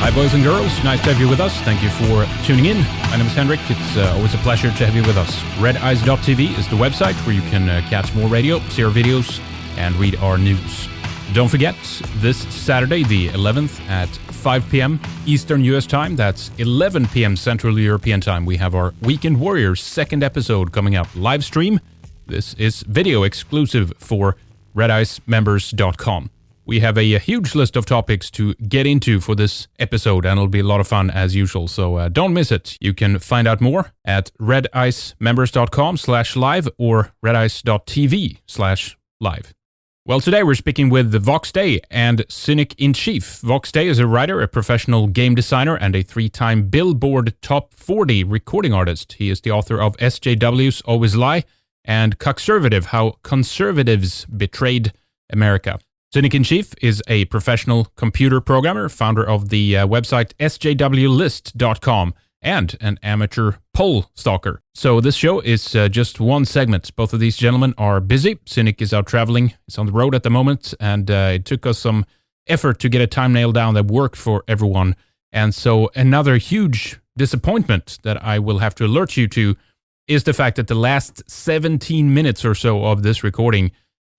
Hi, boys and girls. Nice to have you with us. Thank you for tuning in. My name is Henrik. It's always a pleasure to have you with us. RedEyes.tv is the website where you can catch more radio, see our videos, and read our news. Don't forget, this Saturday, the 11th at 5 p.m. Eastern U.S. time, that's 11 p.m. Central European time, we have our Weekend Warriors second episode coming up live stream. This is video exclusive for RedEyesMembers.com. We have a huge list of topics to get into for this episode, and it'll be a lot of fun as usual, so don't miss it. You can find out more at redicemembers.com/live or redeyes.tv/live. Well, today we're speaking with Vox Day and Cynic in Chief. Vox Day is a writer, a professional game designer, and a 3-time Billboard Top 40 recording artist. He is the author of SJW's Always Lie and Cuckservative, How Conservatives Betrayed America. Cynic in Chief is a professional computer programmer, founder of the website SJWlist.com, and an amateur poll stalker. So this show is just one segment. Both of these gentlemen are busy. Cynic is out traveling. He's on the road at the moment, and it took us some effort to get a time nailed down that worked for everyone. And so another huge disappointment that I will have to alert you to is the fact that the last 17 minutes or so of this recording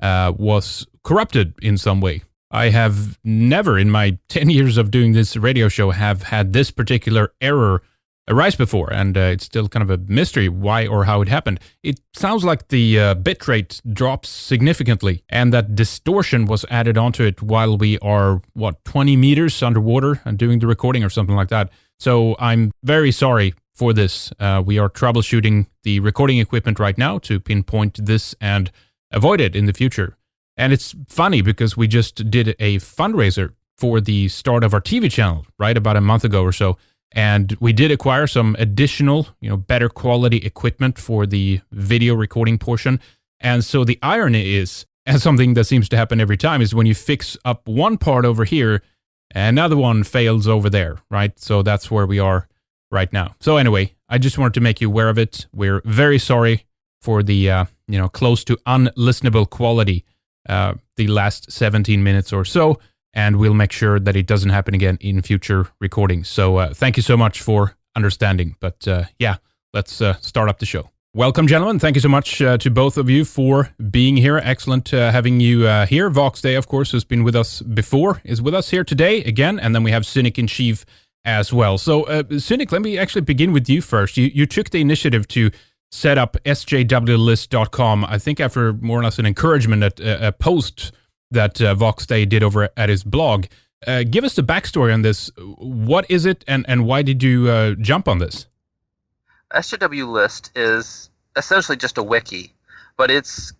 was corrupted in some way. I have never in my 10 years of doing this radio show have had this particular error arise before, and it's still kind of a mystery why or how it happened. It sounds like the bitrate drops significantly, and that distortion was added onto it while we are, 20 meters underwater and doing the recording or something like that. So I'm very sorry for this. We are troubleshooting the recording equipment right now to pinpoint this and avoid it in the future. And it's funny because we just did a fundraiser for the start of our TV channel, right, about a month ago or so. And we did acquire some additional, better quality equipment for the video recording portion. And so the irony is, and something that seems to happen every time, is when you fix up one part over here, another one fails over there, right? So that's where we are right now. So anyway, I just wanted to make you aware of it. We're very sorry for the, close to unlistenable quality the last 17 minutes or so, and we'll make sure that it doesn't happen again in future recordings. So thank you so much for understanding. But let's start up the show. Welcome, gentlemen. Thank you so much to both of you for being here. Excellent having you here. Vox Day, of course, has been with us before, is with us here today again, and then we have Cynic in Chief as well. So Cynic, let me actually begin with you first. You took the initiative to set up SJWlist.com, I think after more or less an encouragement at a post that Vox Day did over at his blog. Give us the backstory on this. What is it, and why did you jump on this? SJW List is essentially just a wiki, but it's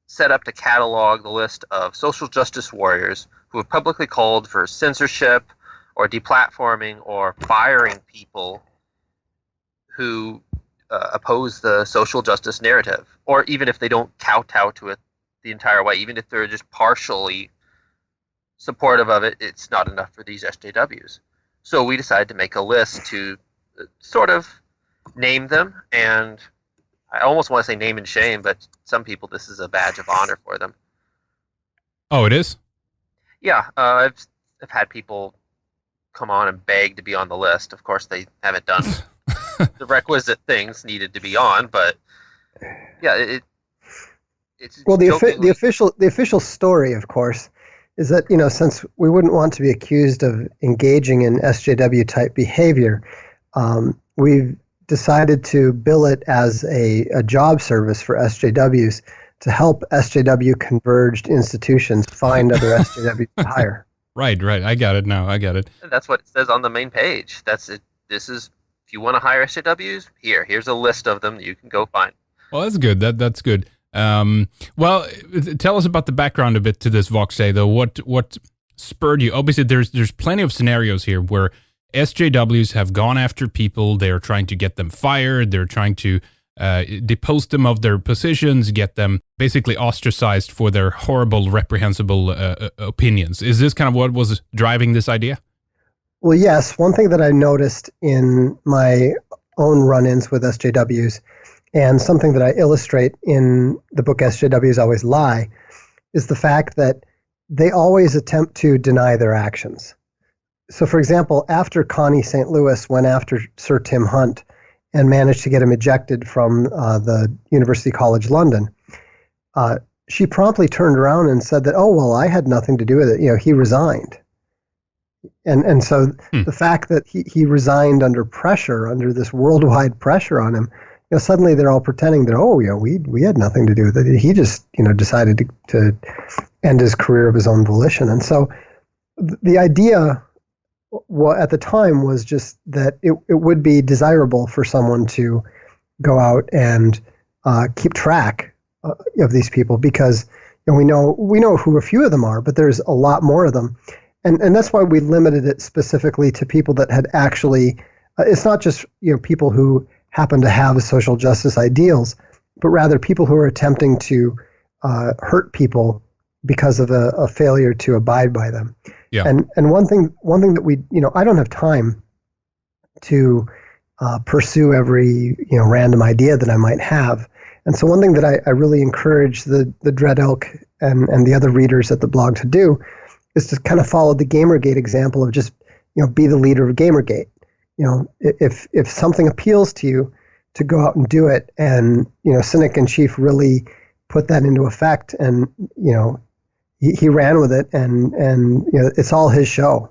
set up to catalog the list of social justice warriors who have publicly called for censorship or deplatforming or firing people who oppose the social justice narrative, or even if they don't kowtow to it the entire way, even if they're just partially supportive of it, it's not enough for these SJWs. So we decided to make a list to sort of name them, and I almost want to say name and shame, but some people, this is a badge of honor for them. Oh, it is? Yeah, I've had people come on and beg to be on the list. Of course, they haven't done the requisite things needed to be on, but yeah, it's well, the official story, of course, is that since we wouldn't want to be accused of engaging in SJW type behavior, we've decided to bill it as a job service for SJWs to help SJW converged institutions find other SJWs to hire. Right. I got it now. I got it. That's what it says on the main page. That's it. This is, if you want to hire SJWs, here's a list of them that you can go find. Well, that's good. That's good. Well, tell us about the background a bit to this Vox Day, though. What spurred you? Obviously, there's plenty of scenarios here where SJWs have gone after people. They're trying to get them fired. They're trying to depose them of their positions, get them basically ostracized for their horrible, reprehensible opinions. Is this kind of what was driving this idea? Well, yes. One thing that I noticed in my own run-ins with SJWs, and something that I illustrate in the book SJWs Always Lie, is the fact that they always attempt to deny their actions. So, for example, after Connie St. Louis went after Sir Tim Hunt and managed to get him ejected from the University College London, she promptly turned around and said that, oh, well, I had nothing to do with it. He resigned. And so the fact that he resigned under pressure, under this worldwide pressure on him, suddenly they're all pretending that, oh, we had nothing to do with it. He just, decided to end his career of his own volition. And so the idea at the time was just that it would be desirable for someone to go out and keep track of these people, because we know who a few of them are, but there's a lot more of them. And that's why we limited it specifically to people that had actually, it's not just people who happen to have social justice ideals, but rather people who are attempting to hurt people because of a failure to abide by them. Yeah. And one thing that we, I don't have time to pursue every random idea that I might have. And so one thing that I really encourage the Dread Elk and the other readers at the blog to do is to kind of follow the Gamergate example of just, be the leader of Gamergate. If something appeals to you, to go out and do it. And, Cynic in Chief really put that into effect, and, he ran with it, and it's all his show.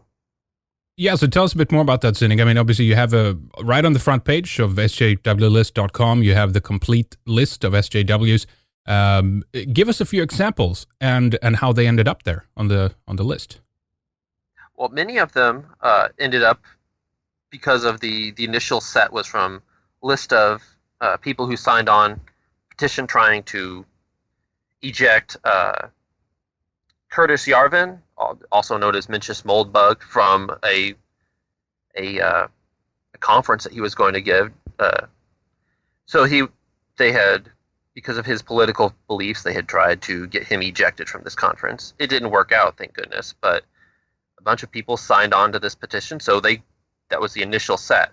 Yeah, so tell us a bit more about that, Cynic. I mean, obviously you have right on the front page of sjwlist.com, you have the complete list of SJWs. Give us a few examples and how they ended up there on the list. Well, many of them ended up because of the initial set was from a list of people who signed on petition trying to eject Curtis Yarvin, also known as Mencius Moldbug, from a conference that he was going to give. They had, because of his political beliefs, they had tried to get him ejected from this conference. It didn't work out, thank goodness, but a bunch of people signed on to this petition, so that was the initial set.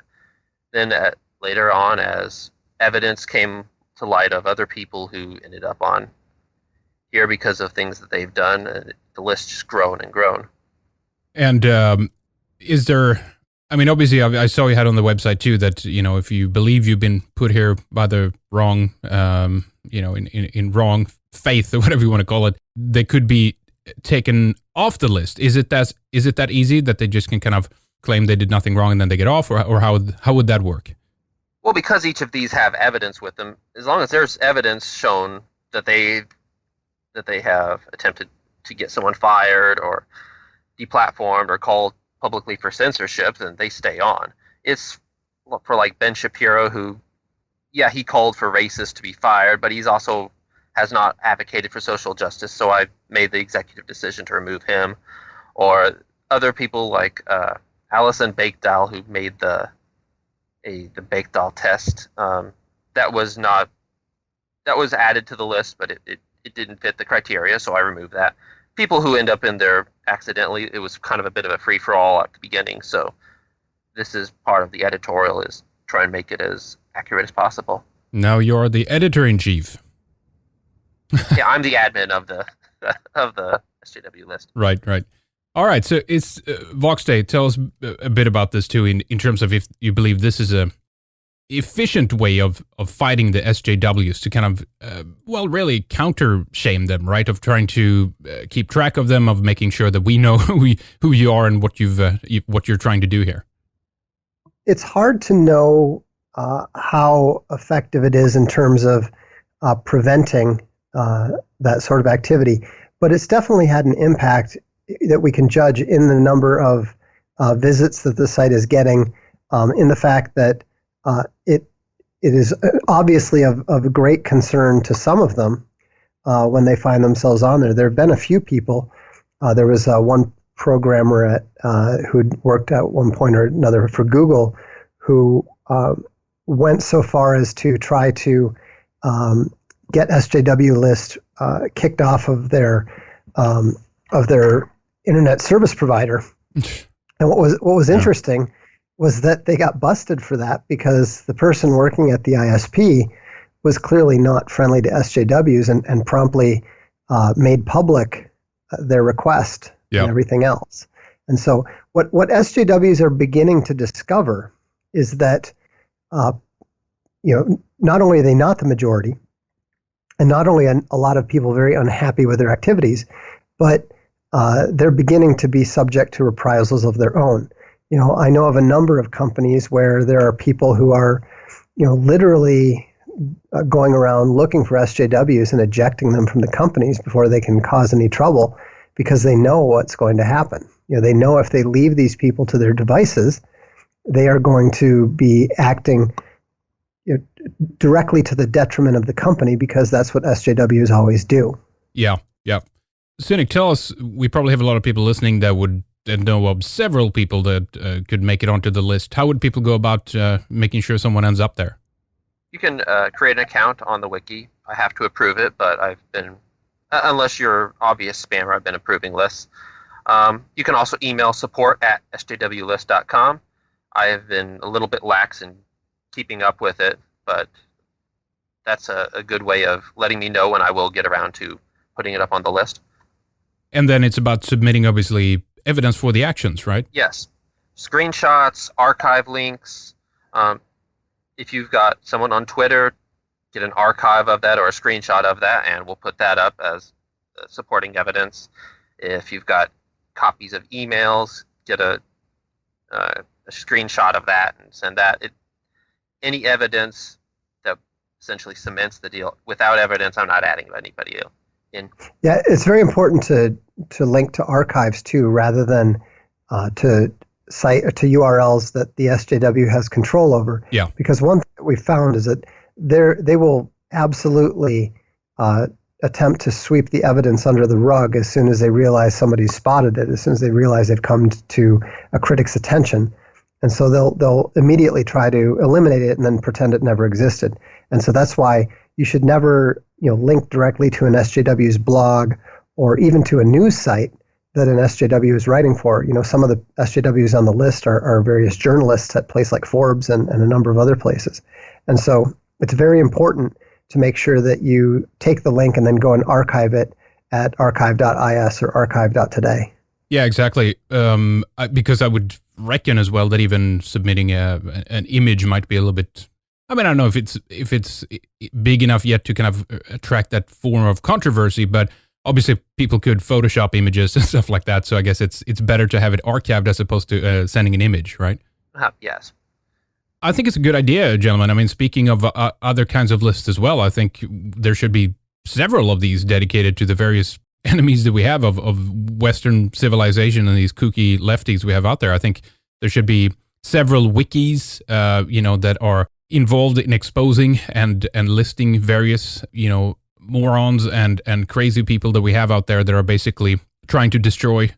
Then later on, as evidence came to light of other people who ended up on here because of things that they've done, the list just grown and grown. And is there, I mean, obviously I saw you had on the website too that, if you believe you've been put here by the wrong, in wrong faith or whatever you want to call it, they could be taken off the list. Is it that easy that they just can kind of claim they did nothing wrong and then they get off, or how would that work? Well, because each of these have evidence with them, as long as there's evidence shown that they have attempted to get someone fired or deplatformed or called publicly for censorship, then they stay on. It's for like Ben Shapiro, who, he called for racists to be fired, but he's also has not advocated for social justice, so I made the executive decision to remove him. Or other people like Alison Bakedahl, who made the Bakedahl test. That was added to the list, but it didn't fit the criteria, so I removed that. People who end up in there accidentally, it was kind of a bit of a free-for-all at the beginning, so this is part of the editorial, is try and make it as accurate as possible. Now you're the editor-in-chief. Yeah, I'm the admin of the SJW list. Right. All right, so it's Voxday. Tell us a bit about this too, in terms of if you believe this is a efficient way of fighting the SJWs to kind of, really counter shame them, right? Of trying to keep track of them, of making sure that we know who you are and what what you're trying to do here. It's hard to know how effective it is in terms of preventing that sort of activity, but it's definitely had an impact that we can judge in the number of visits that the site is getting, in the fact that it is obviously of great concern to some of them when they find themselves on there. There have been a few people. There was one programmer who'd worked at one point or another for Google who went so far as to try to get SJW list kicked off of their internet service provider. And what was interesting was that they got busted for that, because the person working at the ISP was clearly not friendly to SJWs and promptly made public their request and everything else. And so what SJWs are beginning to discover is that, not only are they not the majority, and not only a lot of people very unhappy with their activities, but they're beginning to be subject to reprisals of their own. I know of a number of companies where there are people who are, literally going around looking for SJWs and ejecting them from the companies before they can cause any trouble, because they know what's going to happen. They know if they leave these people to their devices, they are going to be acting directly to the detriment of the company, because that's what SJWs always do. Yeah. Cynic, tell us, we probably have a lot of people listening that know of several people that could make it onto the list. How would people go about making sure someone ends up there? You can create an account on the wiki. I have to approve it, but I've been, unless you're obvious spammer, I've been approving lists. You can also email support@sjwlist.com. I have been a little bit lax in keeping up with it, but that's a good way of letting me know when I will get around to putting it up on the list. And then it's about submitting, obviously, evidence for the actions, right? Yes. Screenshots, archive links. If you've got someone on Twitter, get an archive of that or a screenshot of that, and we'll put that up as supporting evidence. If you've got copies of emails, get a screenshot of that and send that. Any evidence that essentially cements the deal. Without evidence, I'm not adding anybody in. Yeah, it's very important to link to archives too, rather than to URLs that the SJW has control over. Yeah. Because one thing that we found is that they will absolutely attempt to sweep the evidence under the rug as soon as they realize somebody's spotted it, as soon as they realize they've come to a critic's attention. And so they'll immediately try to eliminate it and then pretend it never existed. And so that's why you should never link directly to an SJW's blog or even to a news site that an SJW is writing for. Some of the SJWs on the list are various journalists at places like Forbes and a number of other places. And so it's very important to make sure that you take the link and then go and archive it at archive.is or archive.today. Yeah, exactly. Because I would reckon as well that even submitting an image might be a little bit. I mean, I don't know if it's big enough yet to kind of attract that form of controversy, but obviously people could Photoshop images and stuff like that. So I guess it's better to have it archived as opposed to sending an image, right? Yes. I think it's a good idea, gentlemen. I mean, speaking of other kinds of lists as well, I think there should be several of these dedicated to the various enemies that we have of Western civilization and these kooky lefties we have out there. I think there should be several wikis, that are involved in exposing and listing various, morons and crazy people that we have out there that are basically trying to destroy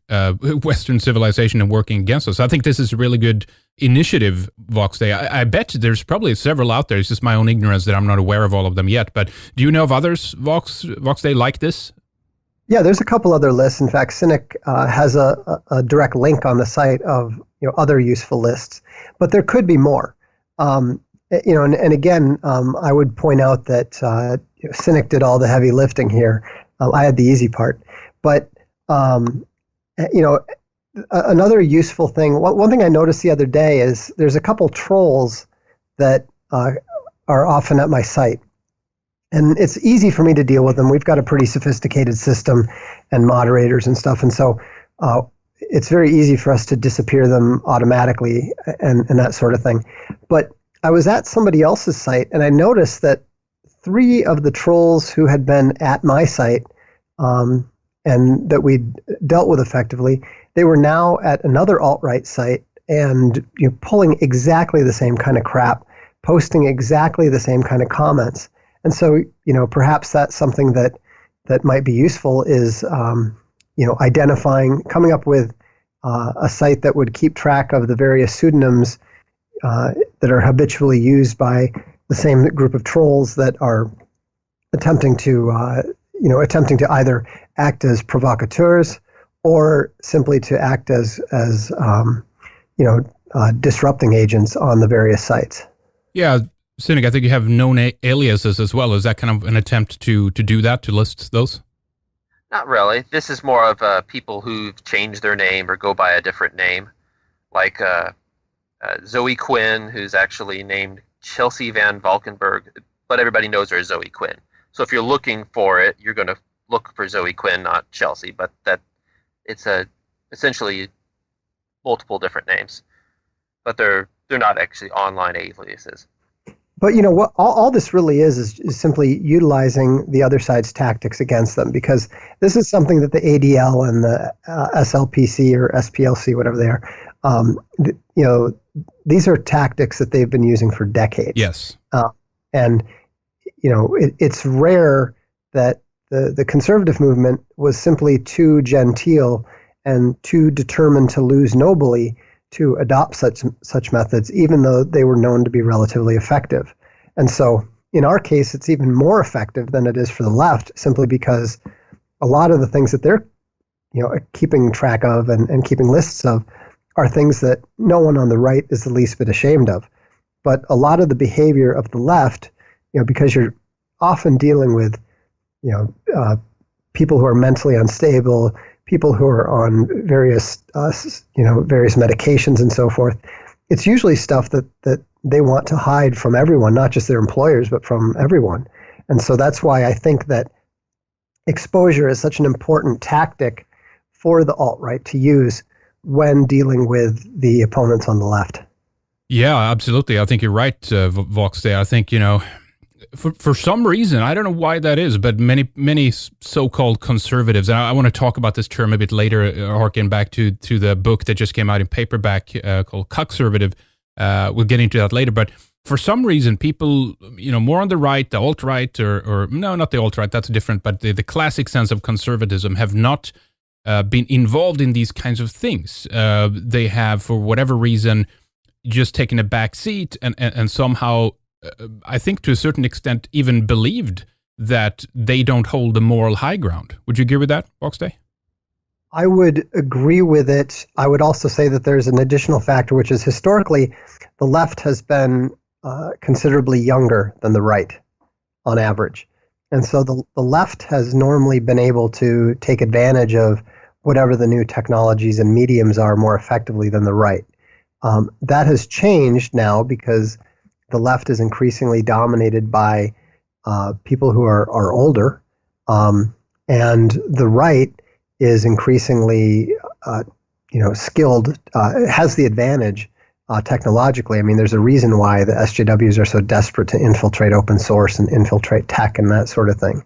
Western civilization and working against us. I think this is a really good initiative, Vox Day. I bet there's probably several out there. It's just my own ignorance that I'm not aware of all of them yet. But do you know of others, Vox Day, like this? Yeah, there's a couple other lists. In fact, Cynic has a direct link on the site of other useful lists, but there could be more. And again, I would point out that Cynic did all the heavy lifting here. I had the easy part, but another useful thing. One thing I noticed the other day is there's a couple trolls that are often at my site. And it's easy for me to deal with them. We've got a pretty sophisticated system and moderators and stuff. And so it's very easy for us to disappear them automatically and that sort of thing. But I was at somebody else's site and I noticed that 3 of the trolls who had been at my site and that we dealt with effectively, they were now at another alt-right site and pulling exactly the same kind of crap, posting exactly the same kind of comments. And so, perhaps that's something that might be useful is, coming up with a site that would keep track of the various pseudonyms that are habitually used by the same group of trolls that are attempting to either act as provocateurs or simply to act as disrupting agents on the various sites. Yeah. Cynic, I think you have known aliases as well. Is that kind of an attempt to do that, to list those? Not really. This is more of people who've changed their name or go by a different name, like Zoe Quinn, who's actually named Chelsea Van Valkenburg, but everybody knows her as Zoe Quinn. So if you're looking for it, you're going to look for Zoe Quinn, not Chelsea. But that it's essentially multiple different names, but they're not actually online aliases. But what all this really is simply utilizing the other side's tactics against them, because this is something that the ADL and the SLPC or SPLC, whatever they are, these are tactics that they've been using for decades. Yes. And it's rare that the conservative movement was simply too genteel and too determined to lose nobly to adopt such methods, even though they were known to be relatively effective. And so in our case, it's even more effective than it is for the left, simply because a lot of the things that they're keeping track of and keeping lists of are things that no one on the right is the least bit ashamed of. But a lot of the behavior of the left, because you're often dealing with people who are mentally unstable, people who are on various medications and so forth, it's usually stuff that they want to hide from everyone, not just their employers, but from everyone. And so that's why I think that exposure is such an important tactic for the alt-right to use when dealing with the opponents on the left. Yeah, absolutely. I think you're right, Vox there. I think, for some reason, I don't know why that is, but many so-called conservatives, and I want to talk about this term a bit later, harken back to the book that just came out in paperback called Cuckservative. We'll get into that later, but for some reason, people, more on the right, the alt-right, or no, not the alt-right, that's different, but the classic sense of conservatism have not been involved in these kinds of things. They have, for whatever reason, just taken a back seat and somehow, I think to a certain extent, even believed that they don't hold the moral high ground. Would you agree with that, Boxday? I would agree with it. I would also say that there's an additional factor, which is historically, the left has been considerably younger than the right on average. And so the left has normally been able to take advantage of whatever the new technologies and mediums are more effectively than the right. That has changed now because the left is increasingly dominated by people who are older, and the right is increasingly skilled, has the advantage technologically. I mean, there's a reason why the SJWs are so desperate to infiltrate open source and infiltrate tech and that sort of thing.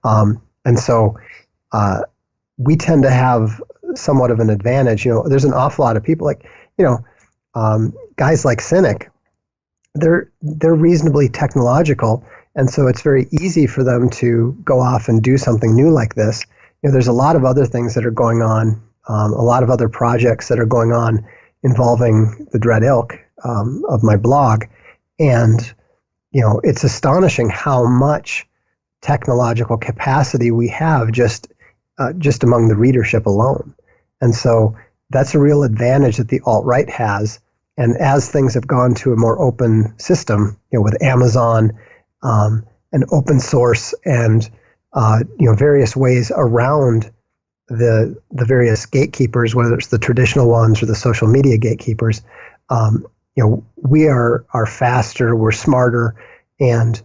And so we tend to have somewhat of an advantage. There's an awful lot of people like, guys like Cynic, they're reasonably technological, and so it's very easy for them to go off and do something new like this. There's a lot of other things that are going on, a lot of other projects that are going on involving the Dread Ilk of my blog, and it's astonishing how much technological capacity we have just among the readership alone. And so that's a real advantage that the alt-right has. And as things have gone to a more open system, with Amazon and open source and various ways around the various gatekeepers, whether it's the traditional ones or the social media gatekeepers, we are faster, we're smarter, and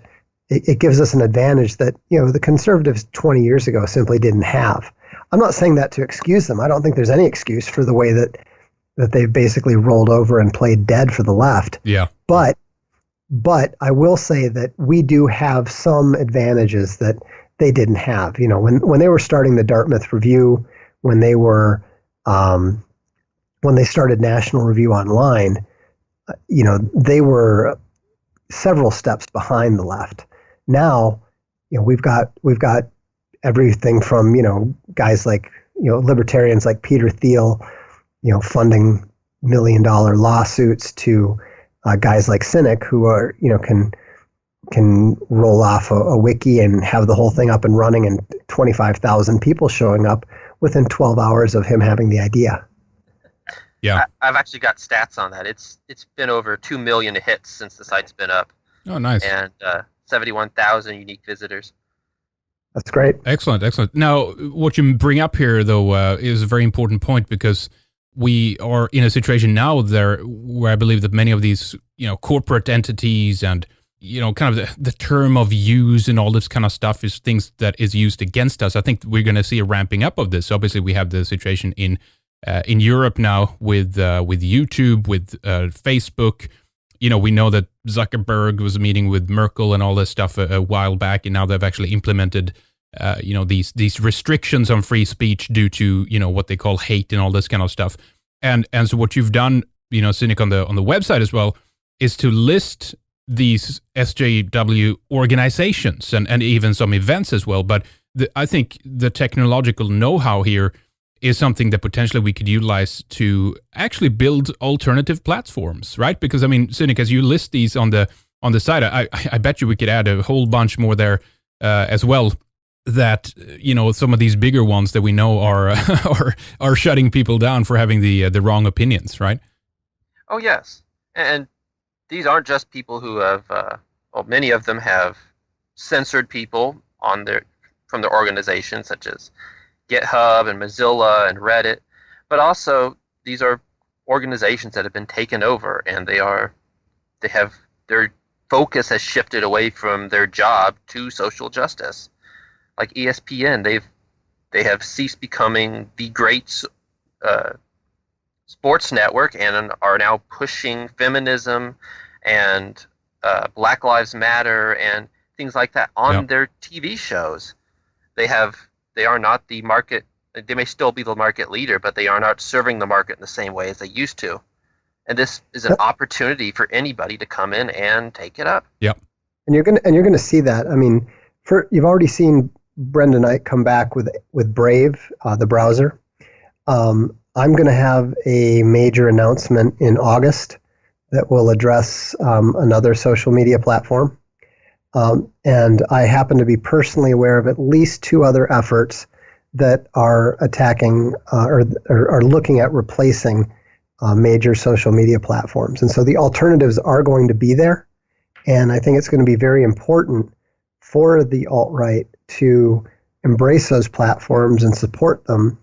it gives us an advantage that the conservatives 20 years ago simply didn't have. I'm not saying that to excuse them. I don't think there's any excuse for the way that they've basically rolled over and played dead for the left. Yeah. But I will say that we do have some advantages that they didn't have. When they were starting the Dartmouth Review, when they were when they started National Review Online, they were several steps behind the left. Now, we've got everything from guys like libertarians like Peter Thiel, funding $1 million lawsuits, to guys like Cynic who are can roll off a wiki and have the whole thing up and running, and 25,000 people showing up within 12 hours of him having the idea. Yeah, I've actually got stats on that. It's been over 2 million hits since the site's been up. Oh, nice. And 71,000 unique visitors. That's great. Excellent, excellent. Now, what you bring up here, though, is a very important point, because we are in a situation now there where I believe that many of these, corporate entities and, kind of the term of use and all this kind of stuff is things that is used against us. I think we're going to see a ramping up of this. Obviously, we have the situation in Europe now with YouTube, with Facebook. We know that Zuckerberg was meeting with Merkel and all this stuff a while back, and now they've actually implemented, these restrictions on free speech due to, what they call hate and all this kind of stuff. And so what you've done, Cynic, on the website as well, is to list these SJW organizations and even some events as well. But I think the technological know-how here is something that potentially we could utilize to actually build alternative platforms, right? Because Cynic, as you list these on the site, I bet you we could add a whole bunch more there as well. That some of these bigger ones that we know are are shutting people down for having the wrong opinions, right? Oh yes, and these aren't just people who have. Many of them have censored people from their organizations, such as GitHub and Mozilla and Reddit, but also these are organizations that have been taken over, and their focus has shifted away from their job to social justice. Like ESPN, they have ceased becoming the great sports network and are now pushing feminism and Black Lives Matter and things like that on their TV shows. They are not the market. They may still be the market leader, but they are not serving the market in the same way as they used to. And this is an opportunity for anybody to come in and take it up. Yep. And you're gonna see that. You've already seen Brenda Knight come back with Brave, the browser. I'm going to have a major announcement in August that will address another social media platform. And I happen to be personally aware of at least 2 other efforts that are attacking or are looking at replacing major social media platforms. And so the alternatives are going to be there. And I think it's going to be very important for the alt-right to embrace those platforms and support them,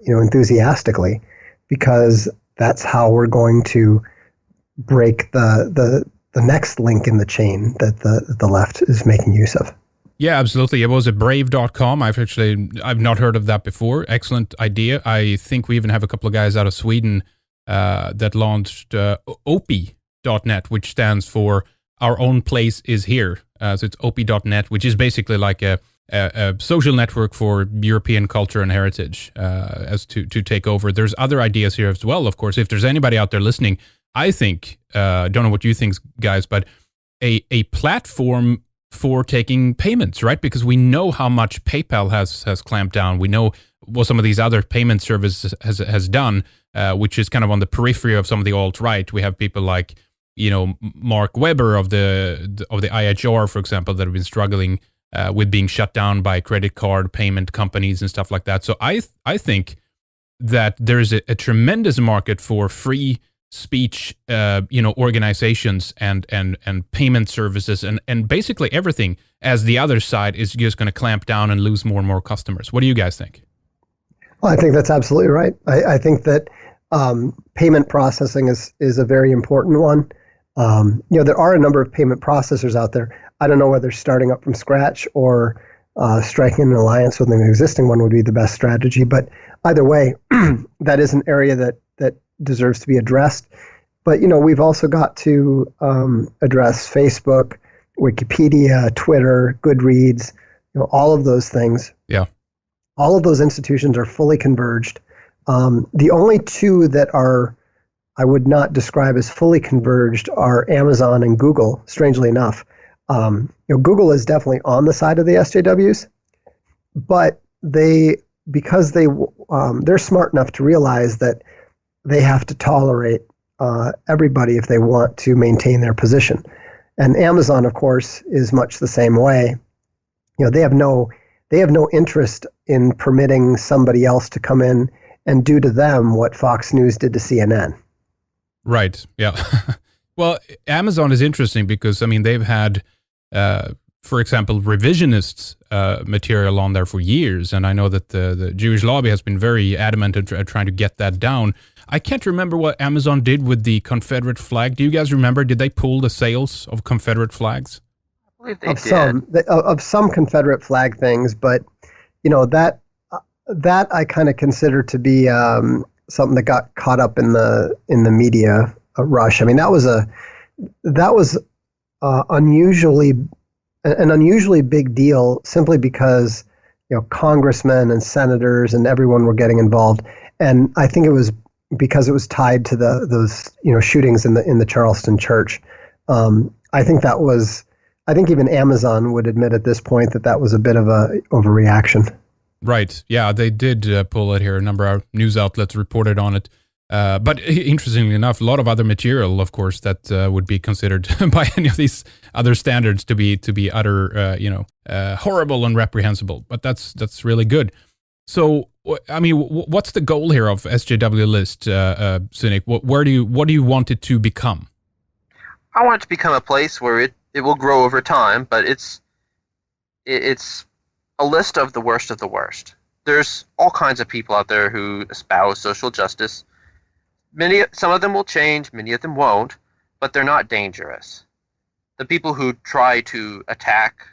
enthusiastically, because that's how we're going to break the next link in the chain that the left is making use of. Yeah, absolutely. It was at brave.com. I've not heard of that before. Excellent idea. I think we even have a couple of guys out of Sweden that launched OPI.net, which stands for Our Own Place is Here. So it's OPI.net, which is basically like a social network for European culture and heritage as to take over. There's other ideas here as well, of course. If there's anybody out there listening, I think, don't know what you think, guys, but a platform for taking payments, right? Because we know how much PayPal has clamped down. We know what some of these other payment services has done, which is kind of on the periphery of some of the alt-right. We have people like, Mark Webber of the IHR, for example, that have been struggling with being shut down by credit card payment companies and stuff like that. So I think that there is a tremendous market for free speech, organizations and payment services and basically everything, as the other side is just going to clamp down and lose more and more customers. What do you guys think? Well, I think that's absolutely right. I think that payment processing is a very important one. There are a number of payment processors out there. I don't know whether starting up from scratch or striking an alliance with an existing one would be the best strategy. But either way, that is an area that deserves to be addressed. But, we've also got to address Facebook, Wikipedia, Twitter, Goodreads, all of those things. Yeah. All of those institutions are fully converged. The only 2 that I would not describe as fully converged are Amazon and Google, strangely enough. Google is definitely on the side of the SJWs, but because they're smart enough to realize that they have to tolerate everybody if they want to maintain their position. And Amazon, of course, is much the same way. They have no interest in permitting somebody else to come in and do to them what Fox News did to CNN. Right. Yeah. Well, Amazon is interesting because they've had for example, revisionist material on there for years. And I know that the Jewish lobby has been very adamant at trying to get that down. I can't remember what Amazon did with the Confederate flag. Do you guys remember? Did they pull the sales of Confederate flags? I believe they did. Of some Confederate flag things, but that I kind of consider to be something that got caught up in the media rush. I mean, that was an unusually big deal simply because congressmen and senators and everyone were getting involved, and I think it was because it was tied to those shootings in the Charleston church. I think even Amazon would admit at this point that was a bit of a overreaction. Right. Yeah, they did pull it here. A number of news outlets reported on it. But interestingly enough, a lot of other material, of course, that would be considered by any of these other standards to be utter, horrible and reprehensible. But that's really good. So, I mean, what's the goal here of SJW List, Cynic? What do you want it to become? I want it to become a place where it will grow over time, but it's a list of the worst of the worst. There's all kinds of people out there who espouse social justice. Some of them will change, many of them won't, but they're not dangerous. The people who try to attack,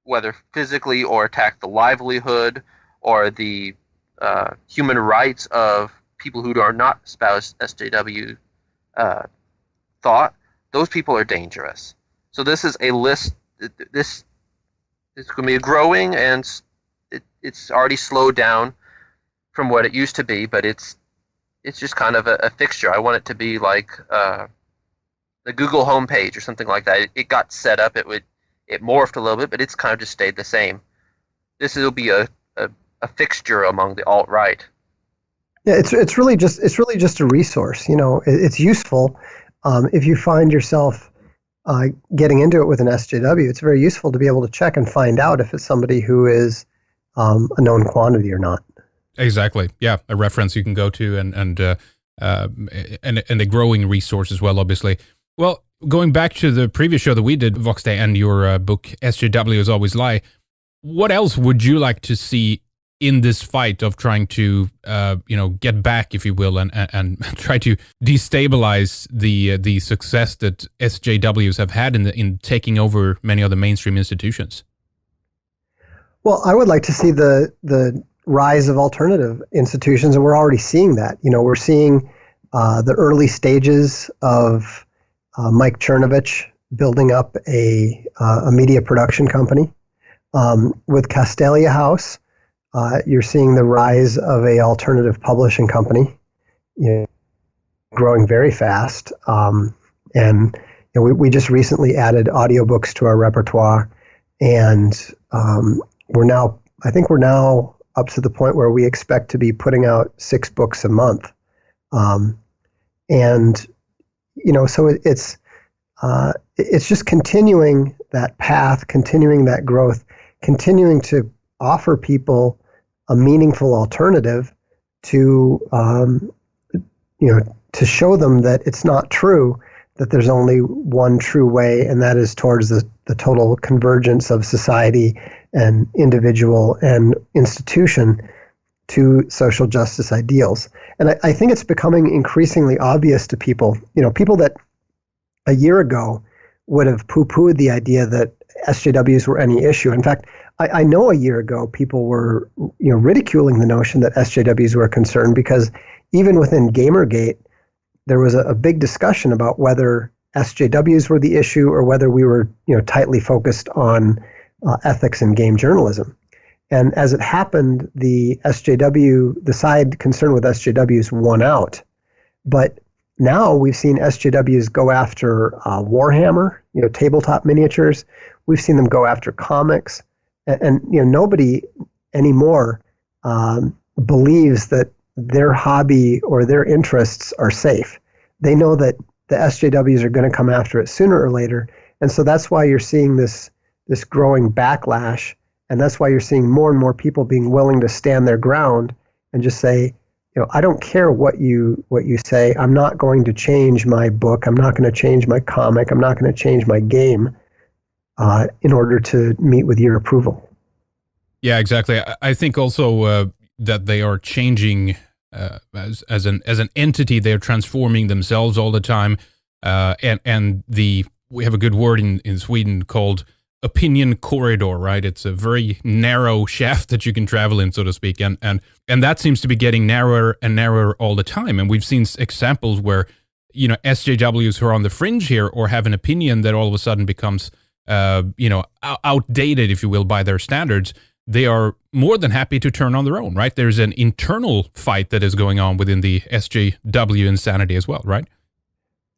whether physically or attack the livelihood or the human rights of people who are not espouse SJW thought, those people are dangerous. So this is a list. It's going to be growing, and it's already slowed down from what it used to be, but it's just kind of a fixture. I want it to be like the Google homepage or something like that. It got set up. It morphed a little bit, but it's kind of just stayed the same. This will be a fixture among the alt-right. Yeah, it's really just a resource. It's useful if you find yourself getting into it with an SJW. It's very useful to be able to check and find out if it's somebody who is a known quantity or not. Exactly. Yeah, a reference you can go to and a growing resource as well, obviously. Well, going back to the previous show that we did, Vox Day, and your book SJWs Always Lie, what else would you like to see in this fight of trying to get back, if you will, and try to destabilize the success that SJWs have had in taking over many of the mainstream institutions? Well, I would like to see the rise of alternative institutions, and we're already seeing that. We're seeing the early stages of Mike Chernovich building up a media production company. With Castalia House, you're seeing the rise of a alternative publishing company, growing very fast. And we just recently added audiobooks to our repertoire, and I think we're now up to the point where we expect to be putting out 6 books a month. So it's just continuing that path, continuing that growth, continuing to offer people a meaningful alternative to show them that it's not true, that there's only one true way, and that is towards the total convergence of society and individual and institution to social justice ideals. And I think it's becoming increasingly obvious to people, people that a year ago would have poo-pooed the idea that SJWs were any issue. In fact, I know a year ago people were ridiculing the notion that SJWs were a concern, because even within Gamergate, there was a big discussion about whether SJWs were the issue or whether we were tightly focused on ethics and game journalism. And as it happened, the side concerned with SJWs won out. But now we've seen SJWs go after Warhammer, tabletop miniatures. We've seen them go after comics. And nobody anymore believes that their hobby or their interests are safe. They know that the SJWs are going to come after it sooner or later. And so that's why you're seeing this growing backlash. And that's why you're seeing more and more people being willing to stand their ground and just say, I don't care what you say. I'm not going to change my book. I'm not going to change my comic. I'm not going to change my game. in order to meet with your approval. Yeah, exactly. I think also that they are changing as an entity. They're transforming themselves all the time, and we have a good word in Sweden called opinion corridor, right? It's a very narrow shaft that you can travel in, so to speak, and that seems to be getting narrower and narrower all the time. And we've seen examples where SJWs who are on the fringe here or have an opinion that all of a sudden becomes outdated, if you will, by their standards. They are more than happy to turn on their own, right? There's an internal fight that is going on within the SJW insanity as well, right?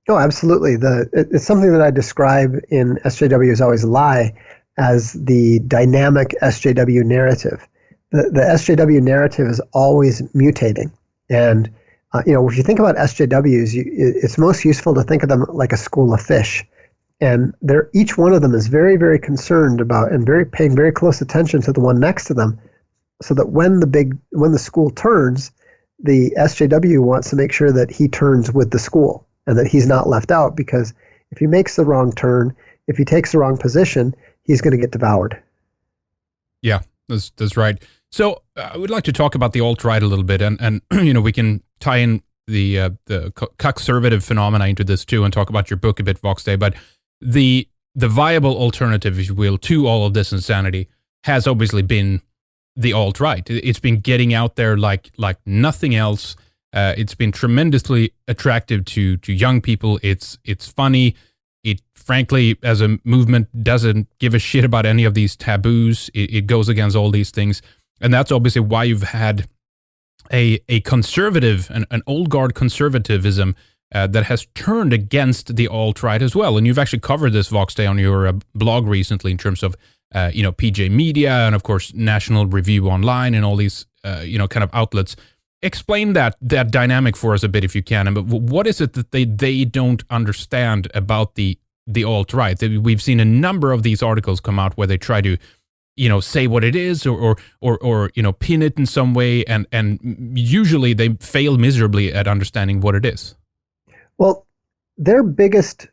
Oh, absolutely. It's something that I describe in SJW is Always Lie as the dynamic SJW narrative. The SJW narrative is always mutating. And, if you think about SJWs, it's most useful to think of them like a school of fish. And each one of them is very, very concerned about and paying very close attention to the one next to them, so that when the school turns, the SJW wants to make sure that he turns with the school and that he's not left out, because if he makes the wrong turn, if he takes the wrong position, he's going to get devoured. Yeah, that's right. So I would like to talk about the alt-right a little bit, and we can tie in the Cuckservative phenomena into this too, and talk about your book a bit, Vox Day. But the viable alternative, if you will, to all of this insanity has obviously been the alt-right. It's been getting out there like nothing else. It's been tremendously attractive to young people. It's funny. It frankly, as a movement, doesn't give a shit about any of these taboos. It goes against all these things. And that's obviously why you've had a conservative, an old guard conservatism that has turned against the alt-right as well. And you've actually covered this, Vox Day, on your blog recently in terms of, PJ Media and, of course, National Review Online and all these, kind of outlets. Explain that dynamic for us a bit if you can. But what is it that they don't understand about the alt-right? We've seen a number of these articles come out where they try to, say what it is or pin it in some way, and usually they fail miserably at understanding what it is. Well, their biggest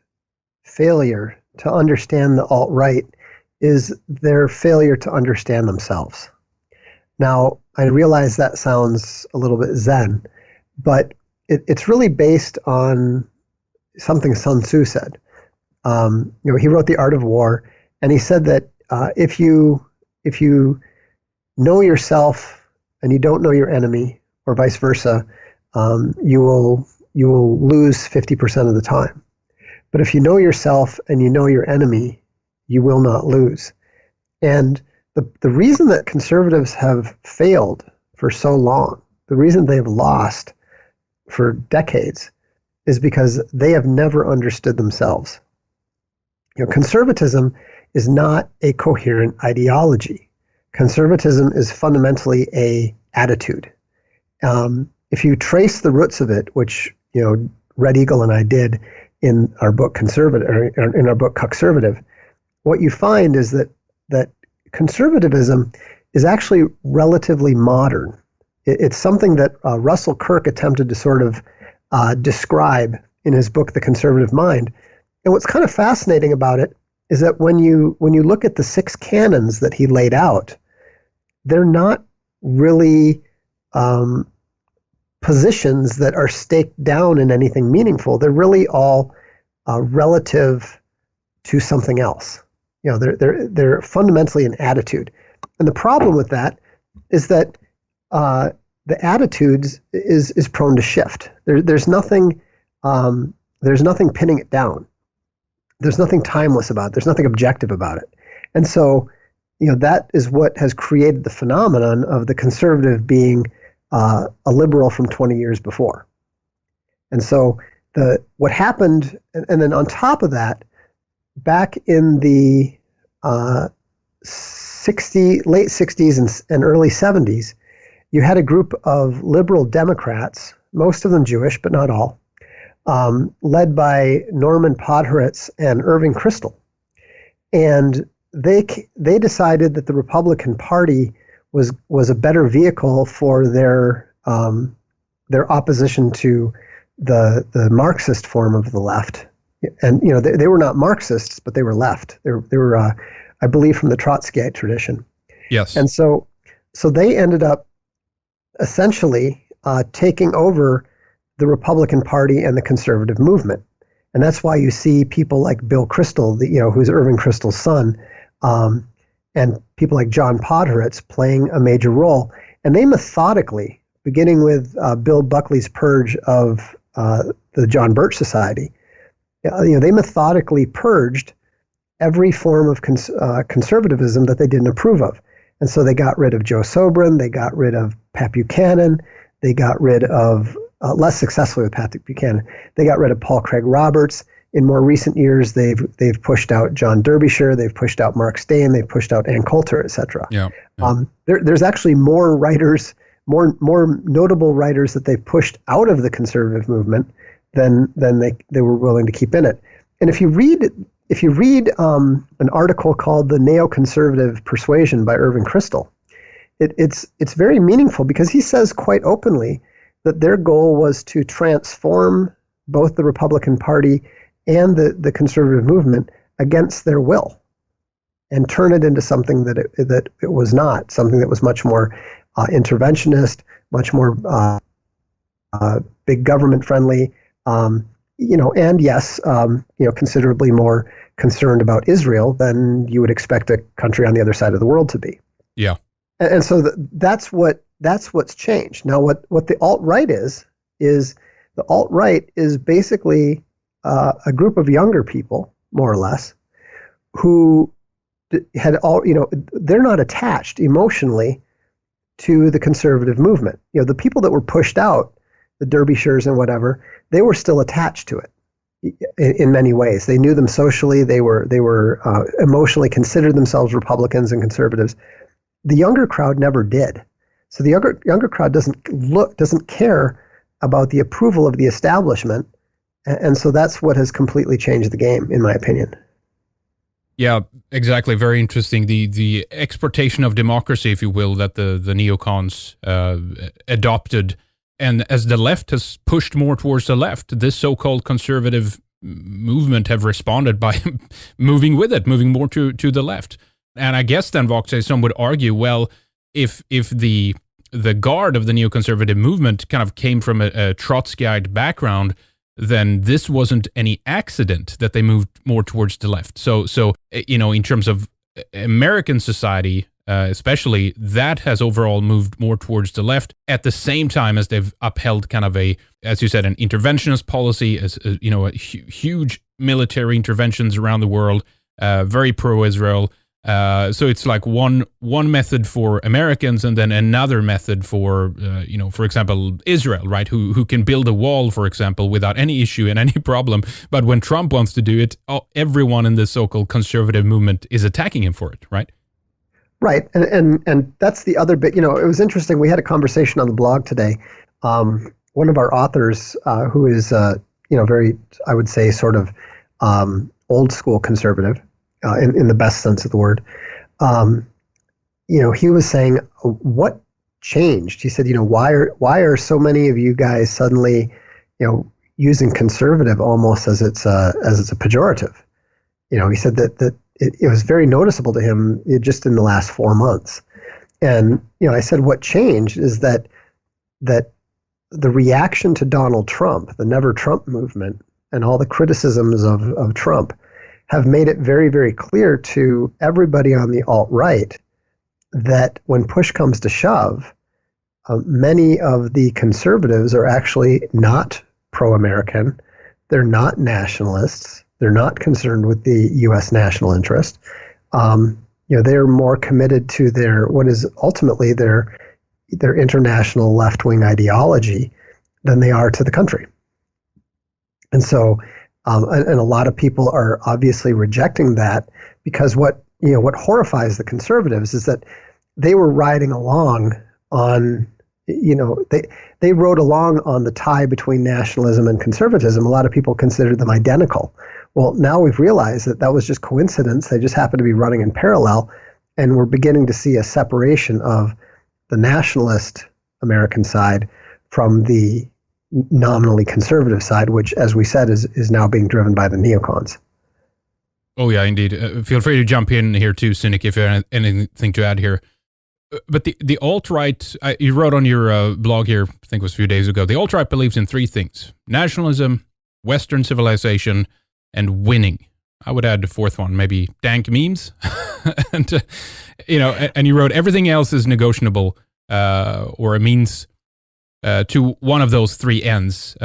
failure to understand the alt-right is their failure to understand themselves. Now, I realize that sounds a little bit Zen, but it's really based on something Sun Tzu said. He wrote The Art of War, and he said that if you know yourself and you don't know your enemy, or vice versa, you will lose 50% of the time. But if you know yourself and you know your enemy, you will not lose. And the reason that conservatives have failed for so long, the reason they've lost for decades, is because they have never understood themselves. Conservatism is not a coherent ideology. Conservatism is fundamentally an attitude. If you trace the roots of it, which Red Eagle and I did in our book Cuckservative, what you find is that conservatism is actually relatively modern. It's something that Russell Kirk attempted to sort of describe in his book The Conservative Mind. And what's kind of fascinating about it is that when you look at the 6 canons that he laid out, they're not really positions that are staked down in anything meaningful. They're really all relative to something else. They're fundamentally an attitude. And the problem with that is that the attitudes is prone to shift. There's nothing pinning it down. There's nothing timeless about it. There's nothing objective about it. And so, that is what has created the phenomenon of the conservative being a liberal from 20 years before. And so what happened, and then on top of that, back in the late 60s and early 70s, you had a group of liberal Democrats, most of them Jewish, but not all, led by Norman Podhoretz and Irving Kristol. And they decided that the Republican Party was a better vehicle for their opposition to the Marxist form of the left, and they were not Marxists, but they were left. They were I believe, from the Trotskyite tradition. Yes. And so they ended up essentially taking over the Republican Party and the conservative movement. And that's why you see people like Bill Kristol, who's Irving Kristol's son, and people like John Podhoretz playing a major role. And they methodically, beginning with Bill Buckley's purge of the John Birch Society, they methodically purged every form of conservatism that they didn't approve of. And so they got rid of Joe Sobran, they got rid of Pat Buchanan, they got rid of, less successfully with Pat Buchanan, they got rid of Paul Craig Roberts. In more recent years, they've pushed out John Derbyshire, they've pushed out Mark Steyn, they've pushed out Ann Coulter, etc. Yeah. There's actually more writers, more notable writers that they've pushed out of the conservative movement than they were willing to keep in it. And if you read an article called "The Neoconservative Persuasion" by Irving Kristol, it's very meaningful because he says quite openly that their goal was to transform both the Republican Party and the conservative movement against their will, and turn it into something that it was not, something that was much more interventionist, much more big government friendly. And yes, considerably more concerned about Israel than you would expect a country on the other side of the world to be. Yeah. And so that's what's changed. Now, what the alt-right is the alt-right is basically a group of younger people, more or less, who had they're not attached emotionally to the conservative movement. The people that were pushed out, the Derbyshires and whatever, they were still attached to it in many ways. They knew them socially. They were emotionally considered themselves Republicans and conservatives. The younger crowd never did. So the younger crowd doesn't care about the approval of the establishment, and so that's what has completely changed the game, in my opinion. Yeah, exactly. Very interesting. The exportation of democracy, if you will, that the neocons adopted. And as the left has pushed more towards the left, this so-called conservative movement have responded by moving with it, moving more to the left. And I guess then, Vox, some would argue, well, if the guard of the neoconservative movement kind of came from a Trotskyite background, then this wasn't any accident that they moved more towards the left. So in terms of American society, especially, that has overall moved more towards the left at the same time as they've upheld kind of as you said, an interventionist policy, huge military interventions around the world, very pro-Israel. So it's like one method for Americans and then another method for, for example, Israel, right? Who can build a wall, for example, without any issue and any problem. But when Trump wants to do it, everyone in the so-called conservative movement is attacking him for it, right? Right, and that's the other bit. It was interesting. We had a conversation on the blog today. One of our authors, who is, very, I would say, sort of old school conservative, in the best sense of the word. He was saying, what changed? He said, why are so many of you guys suddenly, using conservative almost as it's a pejorative? He said that it was very noticeable to him just in the last 4 months. And, I said, what changed is that the reaction to Donald Trump, the Never Trump movement, and all the criticisms of Trump have made it very, very clear to everybody on the alt-right that when push comes to shove, many of the conservatives are actually not pro-American. They're not nationalists. They're not concerned with the U.S. national interest. They're more committed to what is ultimately their international left-wing ideology than they are to the country. And so, and a lot of people are obviously rejecting that because what horrifies the conservatives is that they were riding along on, they rode along on the tie between nationalism and conservatism. A lot of people considered them identical. Well, now we've realized that was just coincidence. They just happen to be running in parallel, and we're beginning to see a separation of the nationalist American side from the nominally conservative side, which, as we said, is now being driven by the neocons. Oh, yeah, indeed. Feel free to jump in here too, Cynic, if you have anything to add here. But the alt-right, you wrote on your blog here, I think it was a few days ago, the alt-right believes in three things: nationalism, Western civilization, and winning. I would add the fourth one, maybe dank memes. and, and you wrote everything else is negotiable or a means to one of those three ends.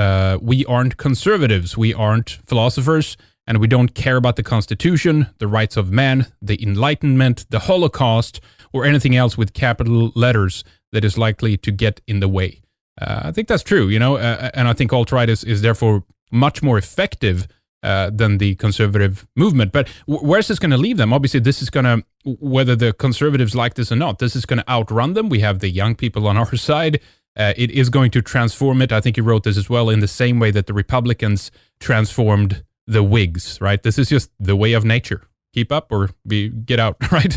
We aren't conservatives. We aren't philosophers. And we don't care about the Constitution, the rights of man, the Enlightenment, the Holocaust, or anything else with capital letters that is likely to get in the way. I think that's true, and I think alt-right is therefore much more effective than the conservative movement. But where's this going to leave them? Obviously, this is going to, whether the conservatives like this or not, this is going to outrun them. We have the young people on our side. It is going to transform it. I think you wrote this as well, in the same way that the Republicans transformed the Whigs, right? This is just the way of nature. Keep up or get out, right?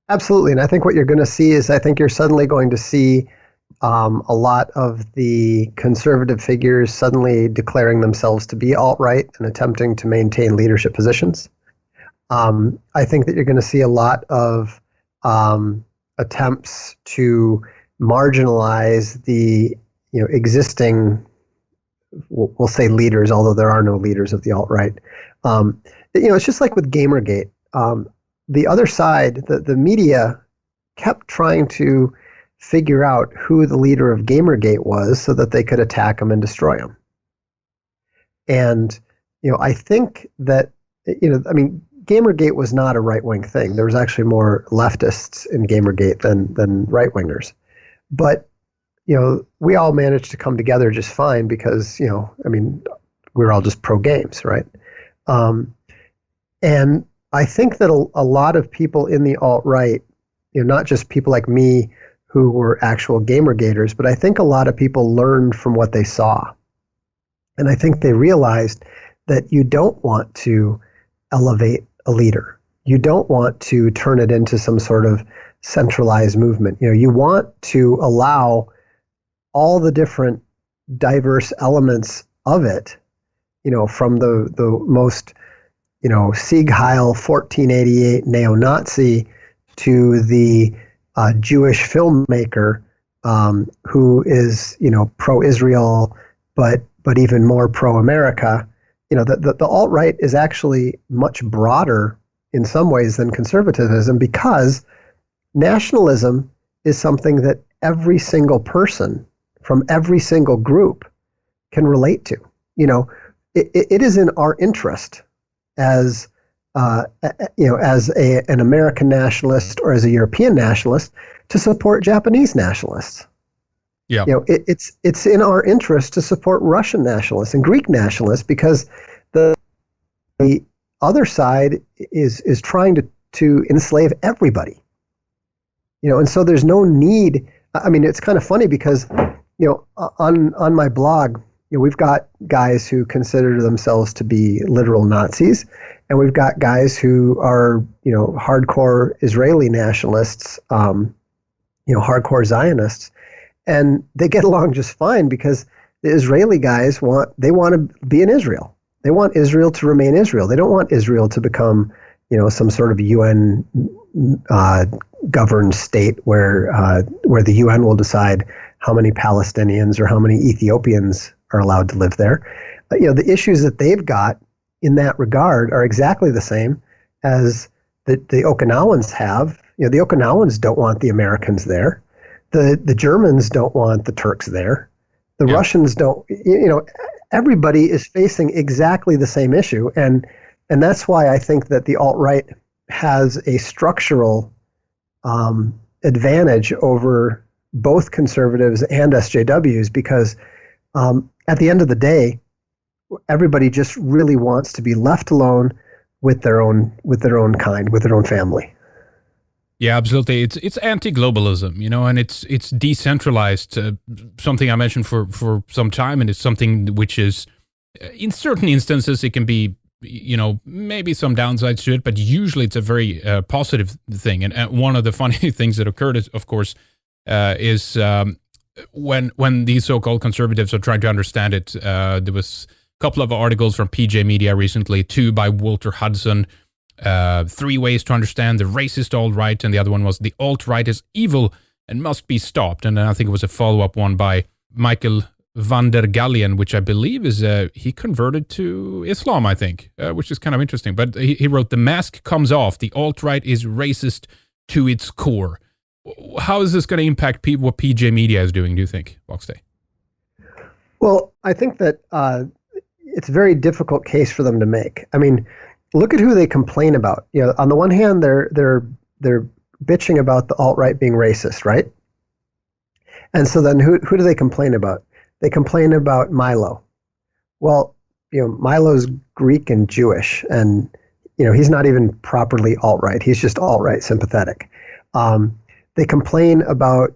Absolutely. And I think what you're going to see is, I think you're suddenly going to see a lot of the conservative figures suddenly declaring themselves to be alt-right and attempting to maintain leadership positions. I think that you're going to see a lot of attempts to marginalize the existing, we'll say leaders, although there are no leaders of the alt-right. It's just like with Gamergate. The other side, the media, kept trying to figure out who the leader of Gamergate was so that they could attack him and destroy him. And, I think that, Gamergate was not a right-wing thing. There was actually more leftists in Gamergate than right-wingers. But, we all managed to come together just fine because, we're all just pro-games, right? And I think that a lot of people in the alt-right, not just people like me who were actual Gamergaters, but I think a lot of people learned from what they saw. And I think they realized that you don't want to elevate a leader. You don't want to turn it into some sort of centralized movement. You want to allow all the different diverse elements of it, from the most, Sieg Heil 1488 neo-Nazi to the Jewish filmmaker who is, pro-Israel, but even more pro-America. The alt-right is actually much broader in some ways than conservatism, because nationalism is something that every single person from every single group can relate to. It is in our interest as an American nationalist or as a European nationalist to support Japanese nationalists. Yeah. It's in our interest to support Russian nationalists and Greek nationalists, because the other side is trying to enslave everybody. And so there's no need. It's kind of funny because, on my blog, we've got guys who consider themselves to be literal Nazis, and we've got guys who are, hardcore Israeli nationalists, hardcore Zionists, and they get along just fine because the Israeli guys want to be in Israel. They want Israel to remain Israel. They don't want Israel to become, some sort of UN governed state where the UN will decide how many Palestinians or how many Ethiopians are allowed to live there. The issues that they've got in that regard are exactly the same as the Okinawans have. The Okinawans don't want the Americans there. The Germans don't want the Turks there. The Russians don't. Everybody is facing exactly the same issue, and that's why I think that the alt-right has a structural advantage over both conservatives and SJWs, because at the end of the day, everybody just really wants to be left alone with their own kind, with their own family. Yeah, absolutely. It's anti-globalism, and it's decentralized. Something I mentioned for some time, and it's something which is, in certain instances, it can be, maybe some downsides to it, but usually it's a very positive thing. And one of the funny things that occurred, is, of course, is when these so-called conservatives are trying to understand it, there was a couple of articles from PJ Media recently, 2 by Walter Hudson, 3 ways to understand the racist alt-right, and the other one was the alt-right is evil and must be stopped. And then I think it was a follow-up one by Michael van der Gallion, which I believe is, he converted to Islam, I think, which is kind of interesting. But he wrote, the mask comes off, the alt-right is racist to its core. How is this going to impact what PJ Media is doing, do you think, Voxday? Well, I think that it's a very difficult case for them to make. I mean, look at who they complain about. You know, on the one hand, they're bitching about the alt-right being racist, right? And so then who do they complain about? They complain about Milo. Well, you know, Milo's Greek and Jewish, and you know, he's not even properly alt-right. He's just alt-right sympathetic. They complain about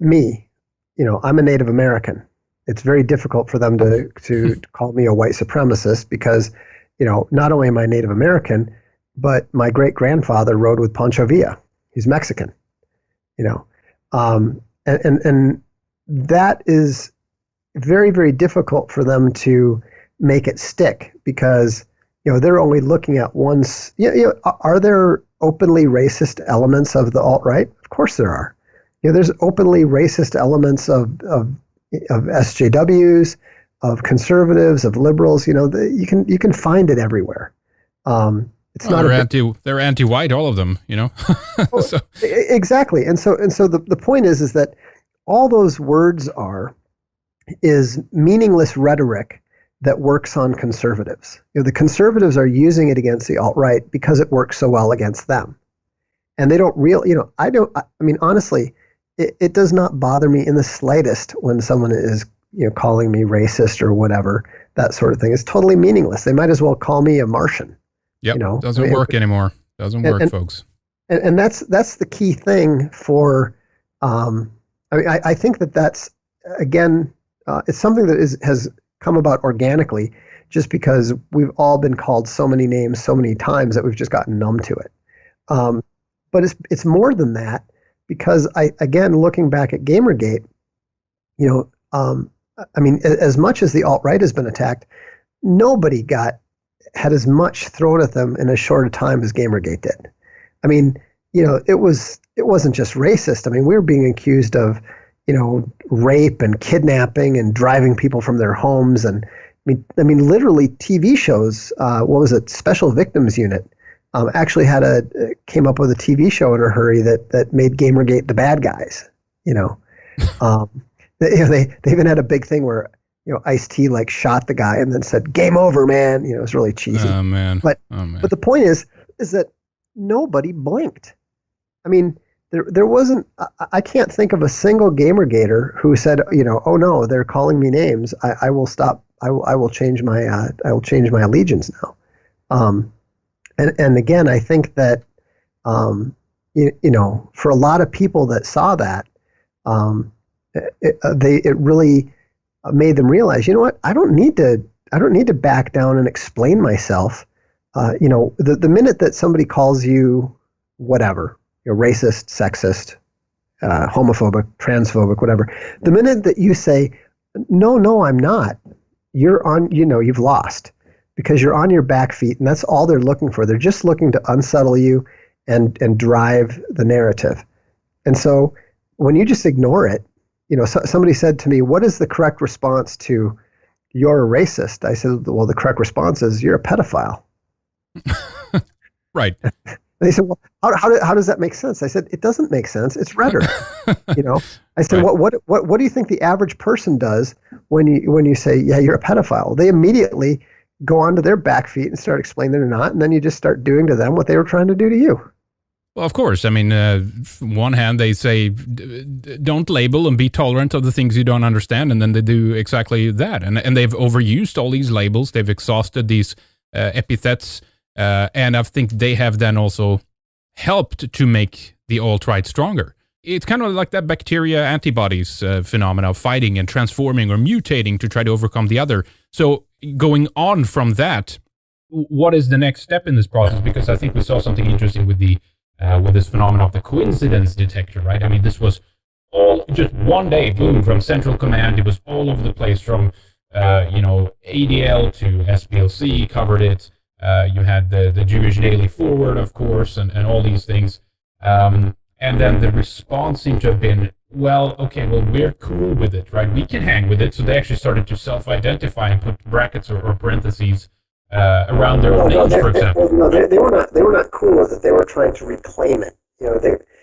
me. You know, I'm a Native American. It's very difficult for them to call me a white supremacist because, you know, not only am I Native American, but my great-grandfather rode with Pancho Villa. He's Mexican, you know. And that is very, very difficult for them to make it stick because, you know, they're only looking at one. Are there openly racist elements of the alt-right? Of course there are. You know, there's openly racist elements of SJWs, of conservatives, of liberals. You know, you can find it everywhere. It's not they're anti-white, all of them. You know. So. Exactly, and so the point is that all those words is meaningless rhetoric that works on conservatives. You know, the conservatives are using it against the alt-right because it works so well against them. And they don't I mean, honestly, it does not bother me in the slightest when someone is, you know, calling me racist or whatever, that sort of thing. It's totally meaningless. They might as well call me a Martian. Yep, you know? Doesn't work anymore. Doesn't work, folks. And that's the key thing for, I think that's, again, it's something that has come about organically just because we've all been called so many names so many times that we've just gotten numb to it. But it's more than that because again, looking back at Gamergate, you know, I mean, as much as the alt-right has been attacked, nobody had as much thrown at them in as short a time as Gamergate did. I mean, you know, it wasn't just racist. I mean, we were being accused of, you know, rape and kidnapping and driving people from their homes. And I mean, literally TV shows, what was it? Special Victims Unit, actually came up with a TV show in a hurry that made Gamergate the bad guys, you know. They even had a big thing where, you know, Ice-T like shot the guy and then said, "Game over, man." You know, it was really cheesy. Oh man. But the point is that nobody blinked. I mean, there wasn't. I can't think of a single Gamergater who said, you know, "Oh no, they're calling me names. I will stop. I will change my. I will change my allegiance now." And again, I think that, you know, for a lot of people that saw that, it really made them realize, you know what? I don't need to back down and explain myself. You know, the minute that somebody calls you whatever, you're racist, sexist, homophobic, transphobic, whatever, the minute that you say, no, I'm not, you've lost because you're on your back feet, and that's all they're looking for. They're just looking to unsettle you and drive the narrative. And so when you just ignore it, you know, somebody said to me, "What is the correct response to you're a racist?" I said, "Well, the correct response is you're a pedophile." Right. They said, "Well, how does that make sense?" I said, "It doesn't make sense. It's rhetoric." You know, I said, right. What do you think the average person does when you say, "Yeah, you're a pedophile"? They immediately go onto their back feet and start explaining they're not, and then you just start doing to them what they were trying to do to you. Well, of course. I mean, on one hand, they say, don't label and be tolerant of the things you don't understand. And then they do exactly that. And they've overused all these labels. They've exhausted these epithets. And I think they have then also helped to make the alt-right stronger. It's kind of like that bacteria antibodies phenomena of fighting and transforming or mutating to try to overcome the other. So going on from that, what is the next step in this process? Because I think we saw something interesting with this phenomenon of the coincidence detector, right? I mean, this was all just one day, boom, from Central Command. It was all over the place from, ADL to SPLC covered it. You had the Jewish Daily Forward, of course, and all these things. And then the response seemed to have been, well, okay, well, we're cool with it, right? We can hang with it. So they actually started to self-identify and put brackets or parentheses around their own names, for example. No, they were not. They were not cool with it. They were trying to reclaim it.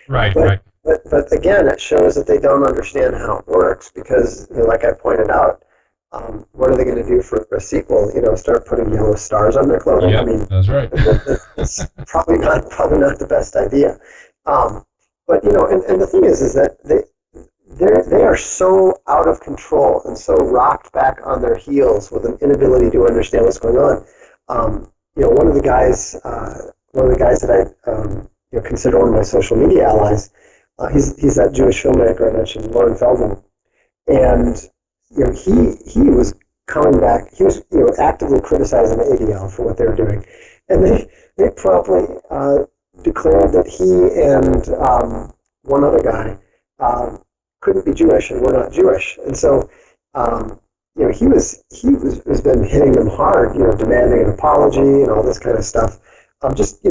Right, but, right. But again, it shows that they don't understand how it works because, like I pointed out, what are they going to do for a sequel? Start putting yellow stars on their clothing. Yeah, that's right. It's probably not the best idea. But and the thing is that they are so out of control and so rocked back on their heels with an inability to understand what's going on. One of the guys that I consider one of my social media allies. He's that Jewish filmmaker I mentioned, Lauren Feldman, and he was coming back. He was actively criticizing the ADL for what they were doing, and they promptly declared that he and one other guy couldn't be Jewish and were not Jewish, and so he has been hitting them hard, demanding an apology and all this kind of stuff. Just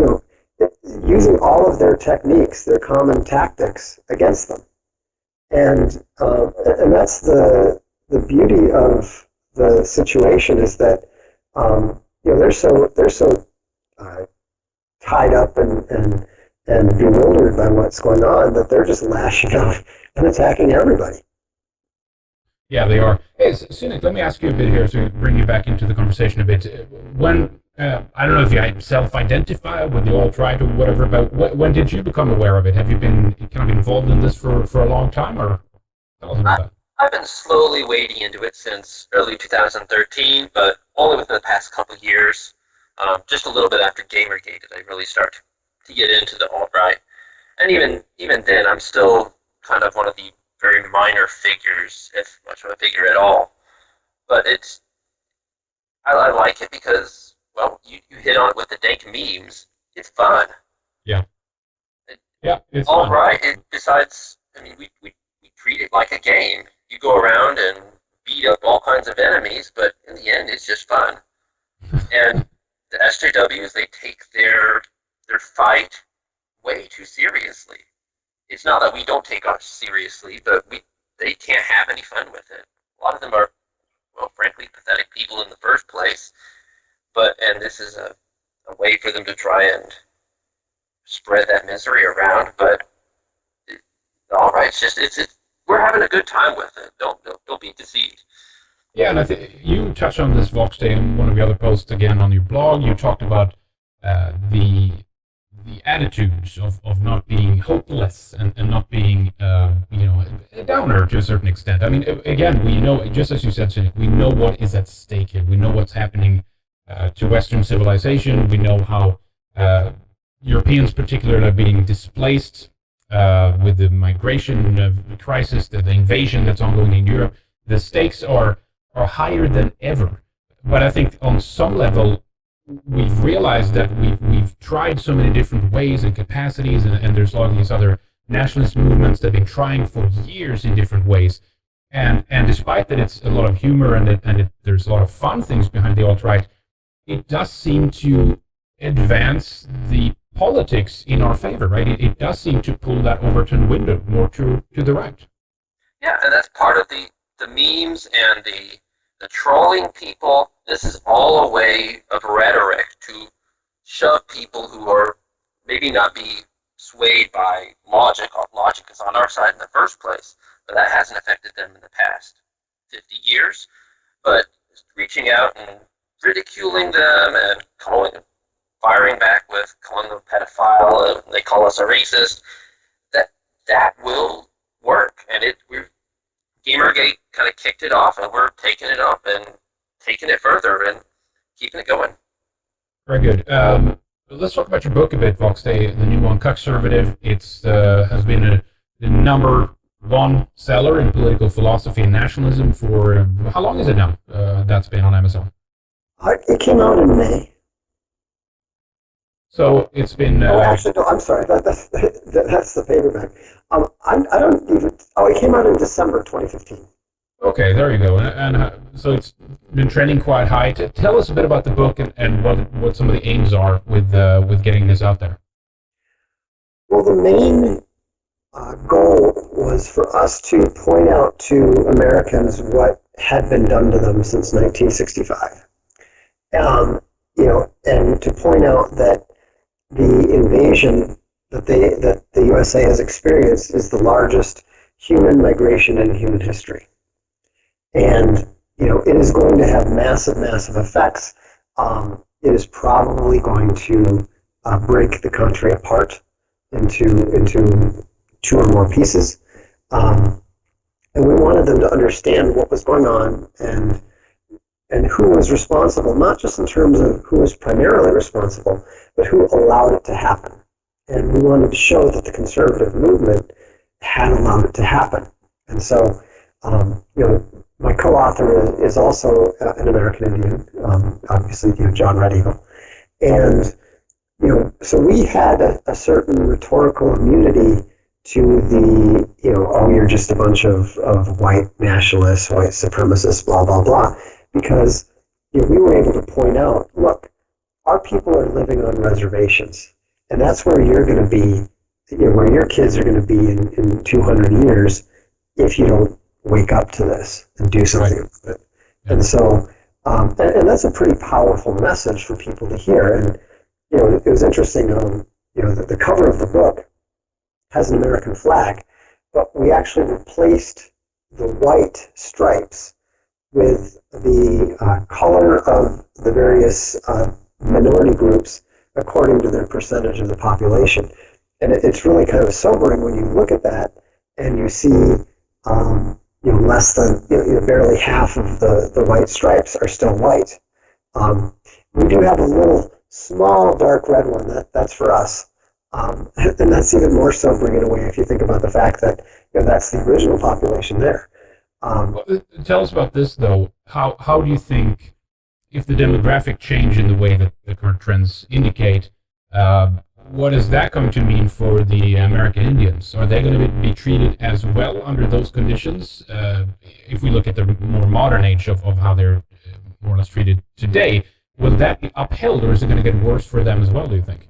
using all of their techniques, their common tactics against them, and that's the beauty of the situation is that they're so tied up and bewildered by what's going on that they're just lashing out and attacking everybody. Yeah, they are. Hey, Cynic, let me ask you a bit here to bring you back into the conversation a bit. When I don't know if you self-identify with the alt-right or whatever, but when did you become aware of it? Have you been kind of involved in this for a long time, or tell us about that? I've been slowly wading into it since early 2013, but only within the past couple of years. Just a little bit after Gamergate did I really start to get into the alt-right. And even then, I'm still kind of one of the very minor figures, if much of a figure at all. But I like it because, well, you hit on it with the dank memes. It's fun. Yeah. It's all fun. Right. Besides, I mean, we treat it like a game. You go around and beat up all kinds of enemies, but in the end, it's just fun. And the SJWs, they take their fight way too seriously. It's not that we don't take us seriously, but they can't have any fun with it. A lot of them are, well, frankly, pathetic people in the first place. And this is a way for them to try and spread that misery around. But all right, we're having a good time with it. Don't be deceived. Yeah, and I think you touched on this, Vox Day, in one of the other posts again on your blog. You talked about the attitudes of not being hopeless and not being a downer to a certain extent. I mean, again, we know, just as you said, Cynic, we know what is at stake here. We know what's happening to Western civilization. We know how Europeans particularly are being displaced with the migration crisis, the invasion that's ongoing in Europe. The stakes are higher than ever. But I think on some level, we've realized that we've tried so many different ways and capacities, and there's a lot of these other nationalist movements that have been trying for years in different ways. And despite that it's a lot of humor and there's a lot of fun things behind the alt-right, it does seem to advance the politics in our favor, right? It does seem to pull that Overton window more to the right. Yeah, and that's part of the memes and the trolling people. This is all a way of rhetoric to shove people who are maybe not be swayed by logic. Logic is on our side in the first place, but that hasn't affected them in the past 50 years. But reaching out and ridiculing them and firing back with calling them a pedophile, and they call us a racist, that will work. And Gamergate kind of kicked it off, and we're taking it up and taking it further and keeping it going. Very good. Let's talk about your book a bit, Vox Day, the new one, Cuckservative. It's has been the number one seller in political philosophy and nationalism for, how long is it now? That's been on Amazon. It came out in May. So it's been. Oh, actually, no. I'm sorry. That's the paperback. I don't even. Oh, it came out in December 2015. Okay, there you go. And so it's been trending quite high. Tell us a bit about the book and what some of the aims are with getting this out there. Well, the main goal was for us to point out to Americans what had been done to them since 1965. And to point out that the invasion that the USA has experienced is the largest human migration in human history. And, it is going to have massive, massive effects. It is probably going to break the country apart into two or more pieces. And we wanted them to understand what was going on and who was responsible, not just in terms of who was primarily responsible, but who allowed it to happen. And we wanted to show that the conservative movement had allowed it to happen. And so, my co-author is also an American Indian, obviously, John Red Eagle. And, so we had a certain rhetorical immunity to the, oh, you're just a bunch of white nationalists, white supremacists, blah, blah, blah. Because we were able to point out, look, our people are living on reservations. And that's where you're going to be, where your kids are going to be in 200 years if you don't wake up to this and do something about it. Yeah. And so, and that's a pretty powerful message for people to hear. And, it was interesting, the cover of the book has an American flag, but we actually replaced the white stripes with the color of the various minority groups according to their percentage of the population. And it's really kind of sobering when you look at that and you see, less than, barely half of the white stripes are still white. We do have a little small dark red one, that's for us. And that's even more sobering in a way if you think about the fact that that's the original population there. Tell us about this, though. How do you think, if the demographic change in the way that the current trends indicate, what is that going to mean for the American Indians? Are they going to be treated as well under those conditions? If we look at the more modern age of how they're more or less treated today, will that be upheld, or is it going to get worse for them as well, do you think?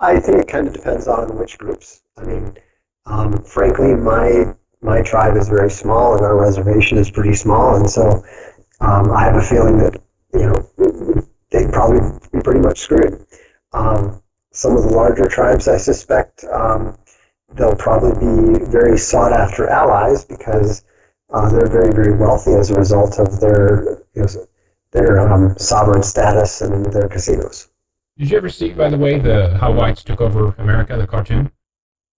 I think it kind of depends on which groups. I mean, frankly, my tribe is very small and our reservation is pretty small, and so I have a feeling that they'd probably be pretty much screwed. Some of the larger tribes, I suspect, they'll probably be very sought after allies because they're very, very wealthy as a result of their sovereign status and their casinos. Did you ever see, by the way, How Whites Took Over America, the cartoon?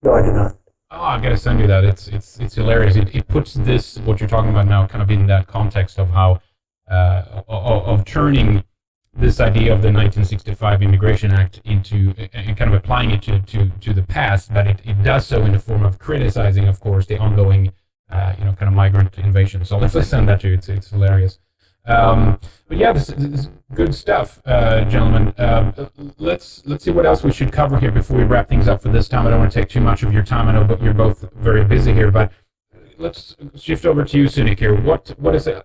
No, I did not. Oh, I gotta send you that. It's hilarious. It puts this, what you're talking about now, kind of in that context of how of turning this idea of the 1965 Immigration Act into and kind of applying it to the past, but it does so in the form of criticizing, of course, the ongoing kind of migrant invasion. So let's send that to you. It's hilarious. But yeah, this is good stuff, gentlemen. Let's see what else we should cover here before we wrap things up for this time. I don't want to take too much of your time. I know you're both very busy here, but let's shift over to you, Cynic, here. What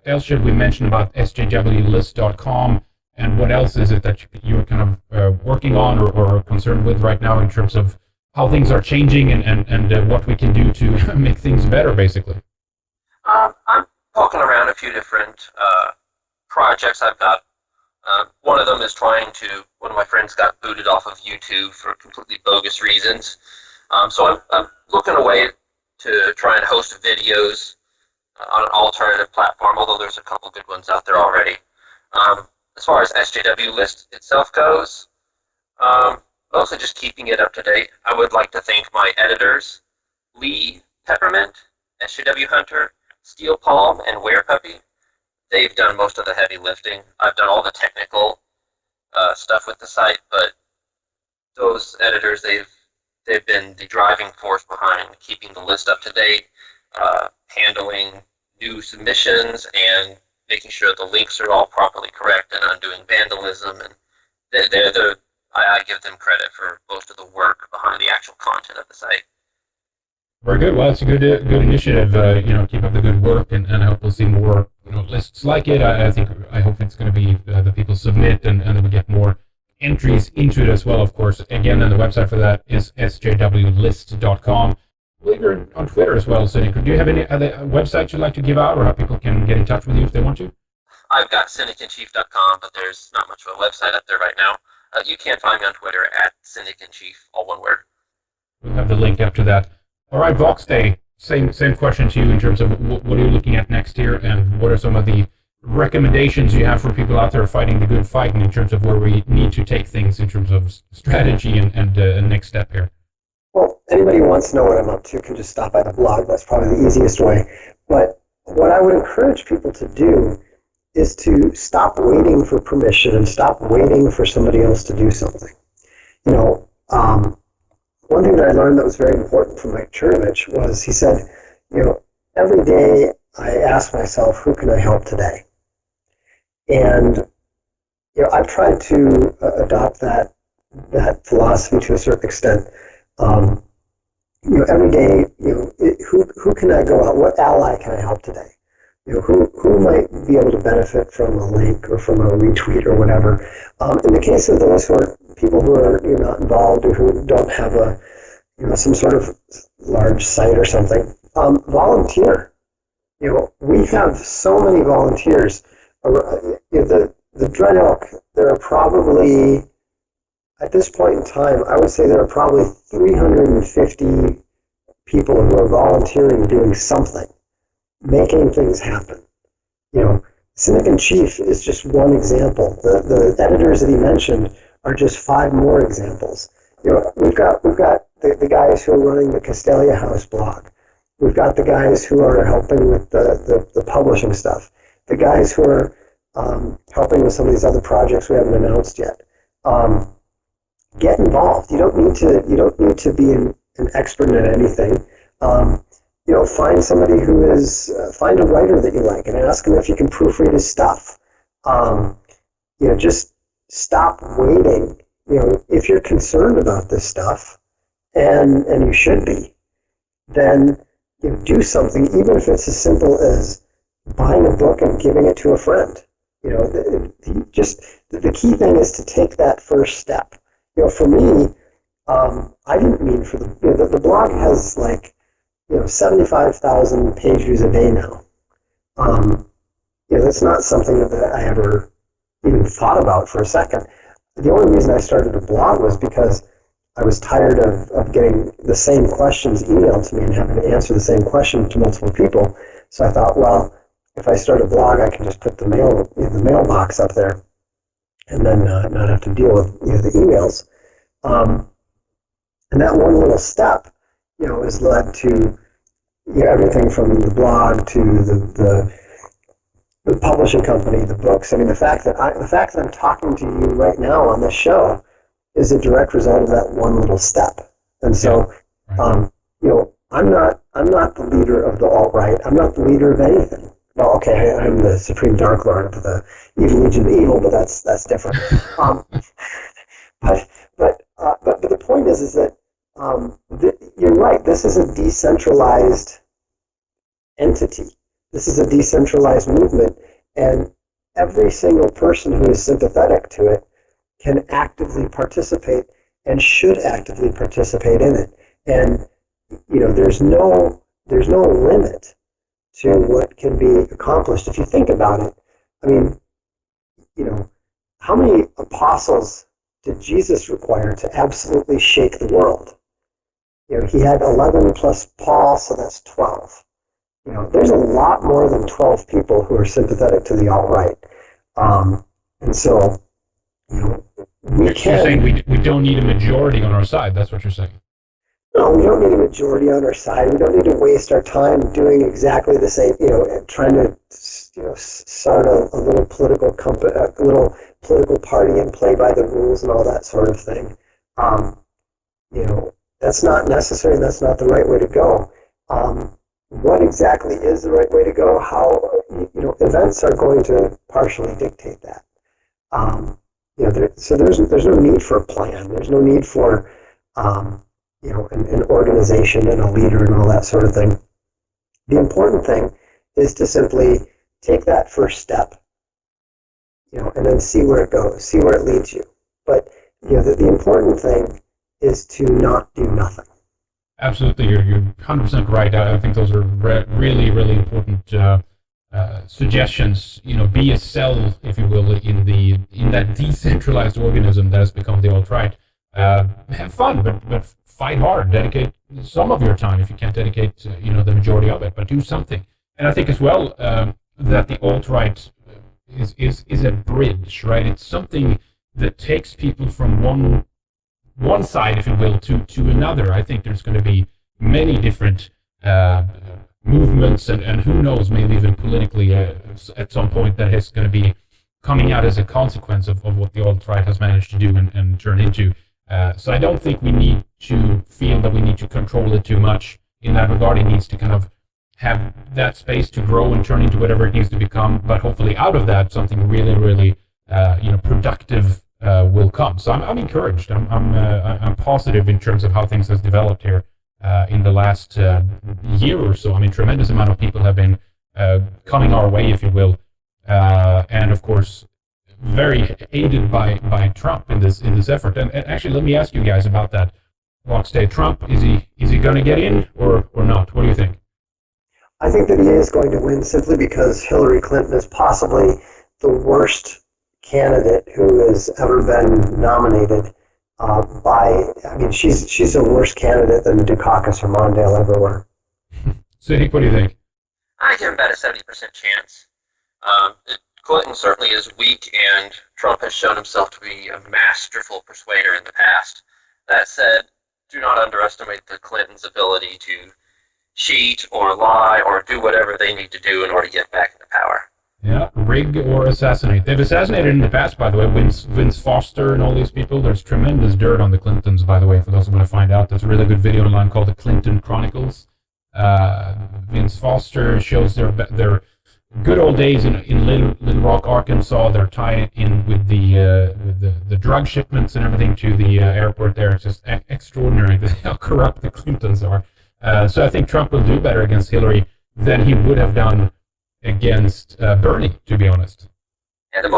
else should we mention about sjwlist.com, and what else is it that you're kind of working on or concerned with right now in terms of how things are changing and what we can do to make things better, basically? I'm poking around a few different projects I've got. One of them is one of my friends got booted off of YouTube for completely bogus reasons. So I'm looking away to try and host videos on an alternative platform, although there's a couple good ones out there already. As far as SJW list itself goes, mostly just keeping it up to date. I would like to thank my editors, Lee Peppermint, SJW Hunter, Steel Palm, and Werepuppy. They've done most of the heavy lifting. I've done all the technical stuff with the site, but those editors, they've been the driving force behind keeping the list up to date, handling new submissions, and making sure the links are all properly correct and undoing vandalism. And I give them credit for most of the work behind the actual content of the site. Very good. Well, it's a good initiative. Keep up the good work, and I hope we'll see more lists like it. I hope it's going to be the people submit, and then we get more entries into it as well. Of course, again, and the website for that is sjwlist.com. I believe you're on Twitter as well, Cynic. Do you have any other websites you'd like to give out, or how people can get in touch with you if they want to? I've got cynicinchief.com, but there's not much of a website up there right now. You can find me on Twitter at cynicinchief, all one word. We'll have the link after that. All right, Vox Day. Same question to you in terms of what are you looking at next year, and what are some of the recommendations you have for people out there fighting the good fight, and in terms of where we need to take things in terms of strategy and next step here? Well, anybody who wants to know what I'm up to can just stop by the blog. That's probably the easiest way. But what I would encourage people to do is to stop waiting for permission and stop waiting for somebody else to do something. One thing that I learned that was very important from Mike Chernovich was he said, every day I ask myself, who can I help today? And, I've tried to adopt that philosophy to a certain extent. Every day, who can I go out? What ally can I help today? Who might be able to benefit from a link or from a retweet or whatever. In the case of those people who are not involved or who don't have some sort of large site or something, volunteer. We have so many volunteers. The Dread Elk, there are probably, at this point in time, I would say there are probably 350 people who are volunteering doing something, making things happen. Cynic in Chief is just one example. The editors that he mentioned are just 5 more examples. We've got the guys who are running the Castalia House blog. We've got the guys who are helping with the publishing stuff. The guys who are helping with some of these other projects we haven't announced yet. Get involved. You don't need to be an expert in anything. Find somebody who is, find a writer that you like and ask him if you can proofread his stuff. Just stop waiting. If you're concerned about this stuff, and you should be, then do something, even if it's as simple as buying a book and giving it to a friend. The key thing is to take that first step. For me, I didn't mean for the blog has 75,000 page views a day now. That's not something that I ever even thought about for a second. The only reason I started a blog was because I was tired of getting the same questions emailed to me and having to answer the same question to multiple people. So I thought, well, if I start a blog, I can just put the mailbox up there, and then not have to deal with the emails. And that one little step, has led to everything from the blog to the publishing company, the books. I mean, the fact that I'm talking to you right now on this show is a direct result of that one little step. And so, I'm not the leader of the alt-right. I'm not the leader of anything. Well, okay, I'm the Supreme Dark Lord of the Evil Legion of Evil, but that's different. But the point is that you're right. This is a decentralized entity. This is a decentralized movement, and every single person who is sympathetic to it can actively participate and should actively participate in it. And there's no limit to what can be accomplished. If you think about it, I mean, how many apostles did Jesus require to absolutely shake the world? He had 11 plus Paul, so that's 12. There's a lot more than 12 people who are sympathetic to the alt-right. And so, you're saying we don't need a majority on our side. That's what you're saying. No, we don't need a majority on our side. We don't need to waste our time doing exactly the same, trying to, start a little political company, a little political party and play by the rules and all that sort of thing. That's not necessary. That's not the right way to go. What exactly is the right way to go? How, events are going to partially dictate that. So there's no need for a plan. There's no need for an organization and a leader and all that sort of thing. The important thing is to simply take that first step, and then see where it goes, see where it leads you. But the important thing is to not do nothing. Absolutely, you're 100% right. I think those are really, really important suggestions. Be a cell, if you will, in that decentralized organism that has become the alt-right. Have fun, but fight hard. Dedicate some of your time if you can't dedicate, the majority of it. But do something. And I think as well that the alt-right is a bridge, right? It's something that takes people from one side, if you will, to another. I think there's going to be many different movements, and who knows, maybe even politically at some point that is going to be coming out as a consequence of what the alt-right has managed to do and turn into. So I don't think we need to feel that we need to control it too much in that regard. It needs to kind of have that space to grow and turn into whatever it needs to become, but hopefully out of that, something really, really productive will come. So I'm encouraged. I'm positive in terms of how things has developed here in the last year or so. I mean, tremendous amount of people have been coming our way, if you will, and of course, very aided by Trump in this effort. And actually, let me ask you guys about that. Voxday, Trump, is he going to get in or not? What do you think? I think that he is going to win simply because Hillary Clinton is possibly the worst candidate who has ever been nominated she's a worse candidate than Dukakis or Mondale ever were. Cynic, what do you think? I give him about a 70% chance. Clinton certainly is weak, and Trump has shown himself to be a masterful persuader in the past. That said, do not underestimate the Clintons' ability to cheat or lie or do whatever they need to do in order to get back into power. Yeah, rig or assassinate. They've assassinated in the past, by the way, Vince Foster and all these people. There's tremendous dirt on the Clintons, by the way, for those who want to find out. There's a really good video online called The Clinton Chronicles. Vince Foster shows their good old days in Little Rock, Arkansas. They're tied in with the drug shipments and everything to the airport there. It's just extraordinary how corrupt the Clintons are. So I think Trump will do better against Hillary than he would have done against Bernie, to be honest. And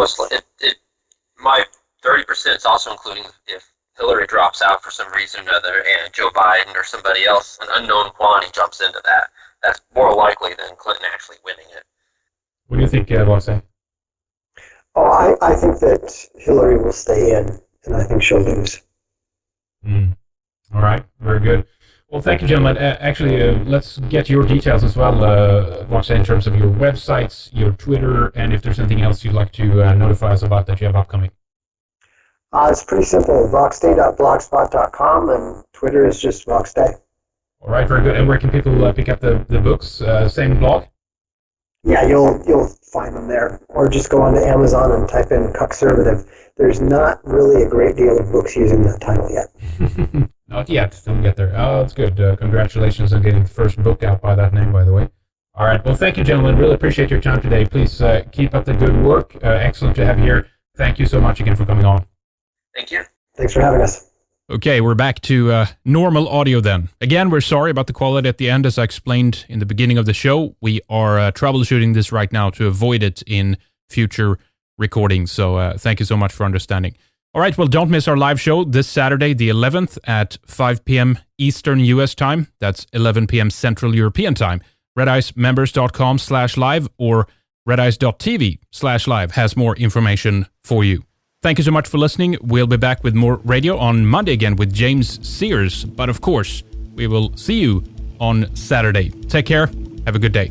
my 30% is also including if Hillary drops out for some reason or another and Joe Biden or somebody else, an unknown quantity, jumps into that. That's more likely than Clinton actually winning it. What do you think, Voxday? Oh, I think that Hillary will stay in, and I think she'll lose. All right, very good. Well, thank you, gentlemen. Actually, let's get your details as well, Voxday, in terms of your websites, your Twitter, and if there's anything else you'd like to notify us about that you have upcoming. It's pretty simple, voxday.blogspot.com, and Twitter is just Voxday. All right, very good. And where can people pick up the books? Same blog? Yeah, you'll find them there, or just go onto Amazon and type in Cuckservative. There's not really a great deal of books using that title yet. Not yet. Don't get there. Oh, that's good. Congratulations on getting the first book out by that name, by the way. All right. Well, thank you, gentlemen. Really appreciate your time today. Please keep up the good work. Excellent to have you here. Thank you so much again for coming on. Thank you. Thanks for having us. Okay, we're back to normal audio then. Again, we're sorry about the quality at the end. As I explained in the beginning of the show, we are troubleshooting this right now to avoid it in future recordings. So thank you so much for understanding. All right, well, don't miss our live show this Saturday, the 11th at 5 p.m. Eastern U.S. time. That's 11 p.m. Central European time. redicemembers.com/live or redice.tv/live has more information for you. Thank you so much for listening. We'll be back with more radio on Monday again with James Sears. But of course, we will see you on Saturday. Take care. Have a good day.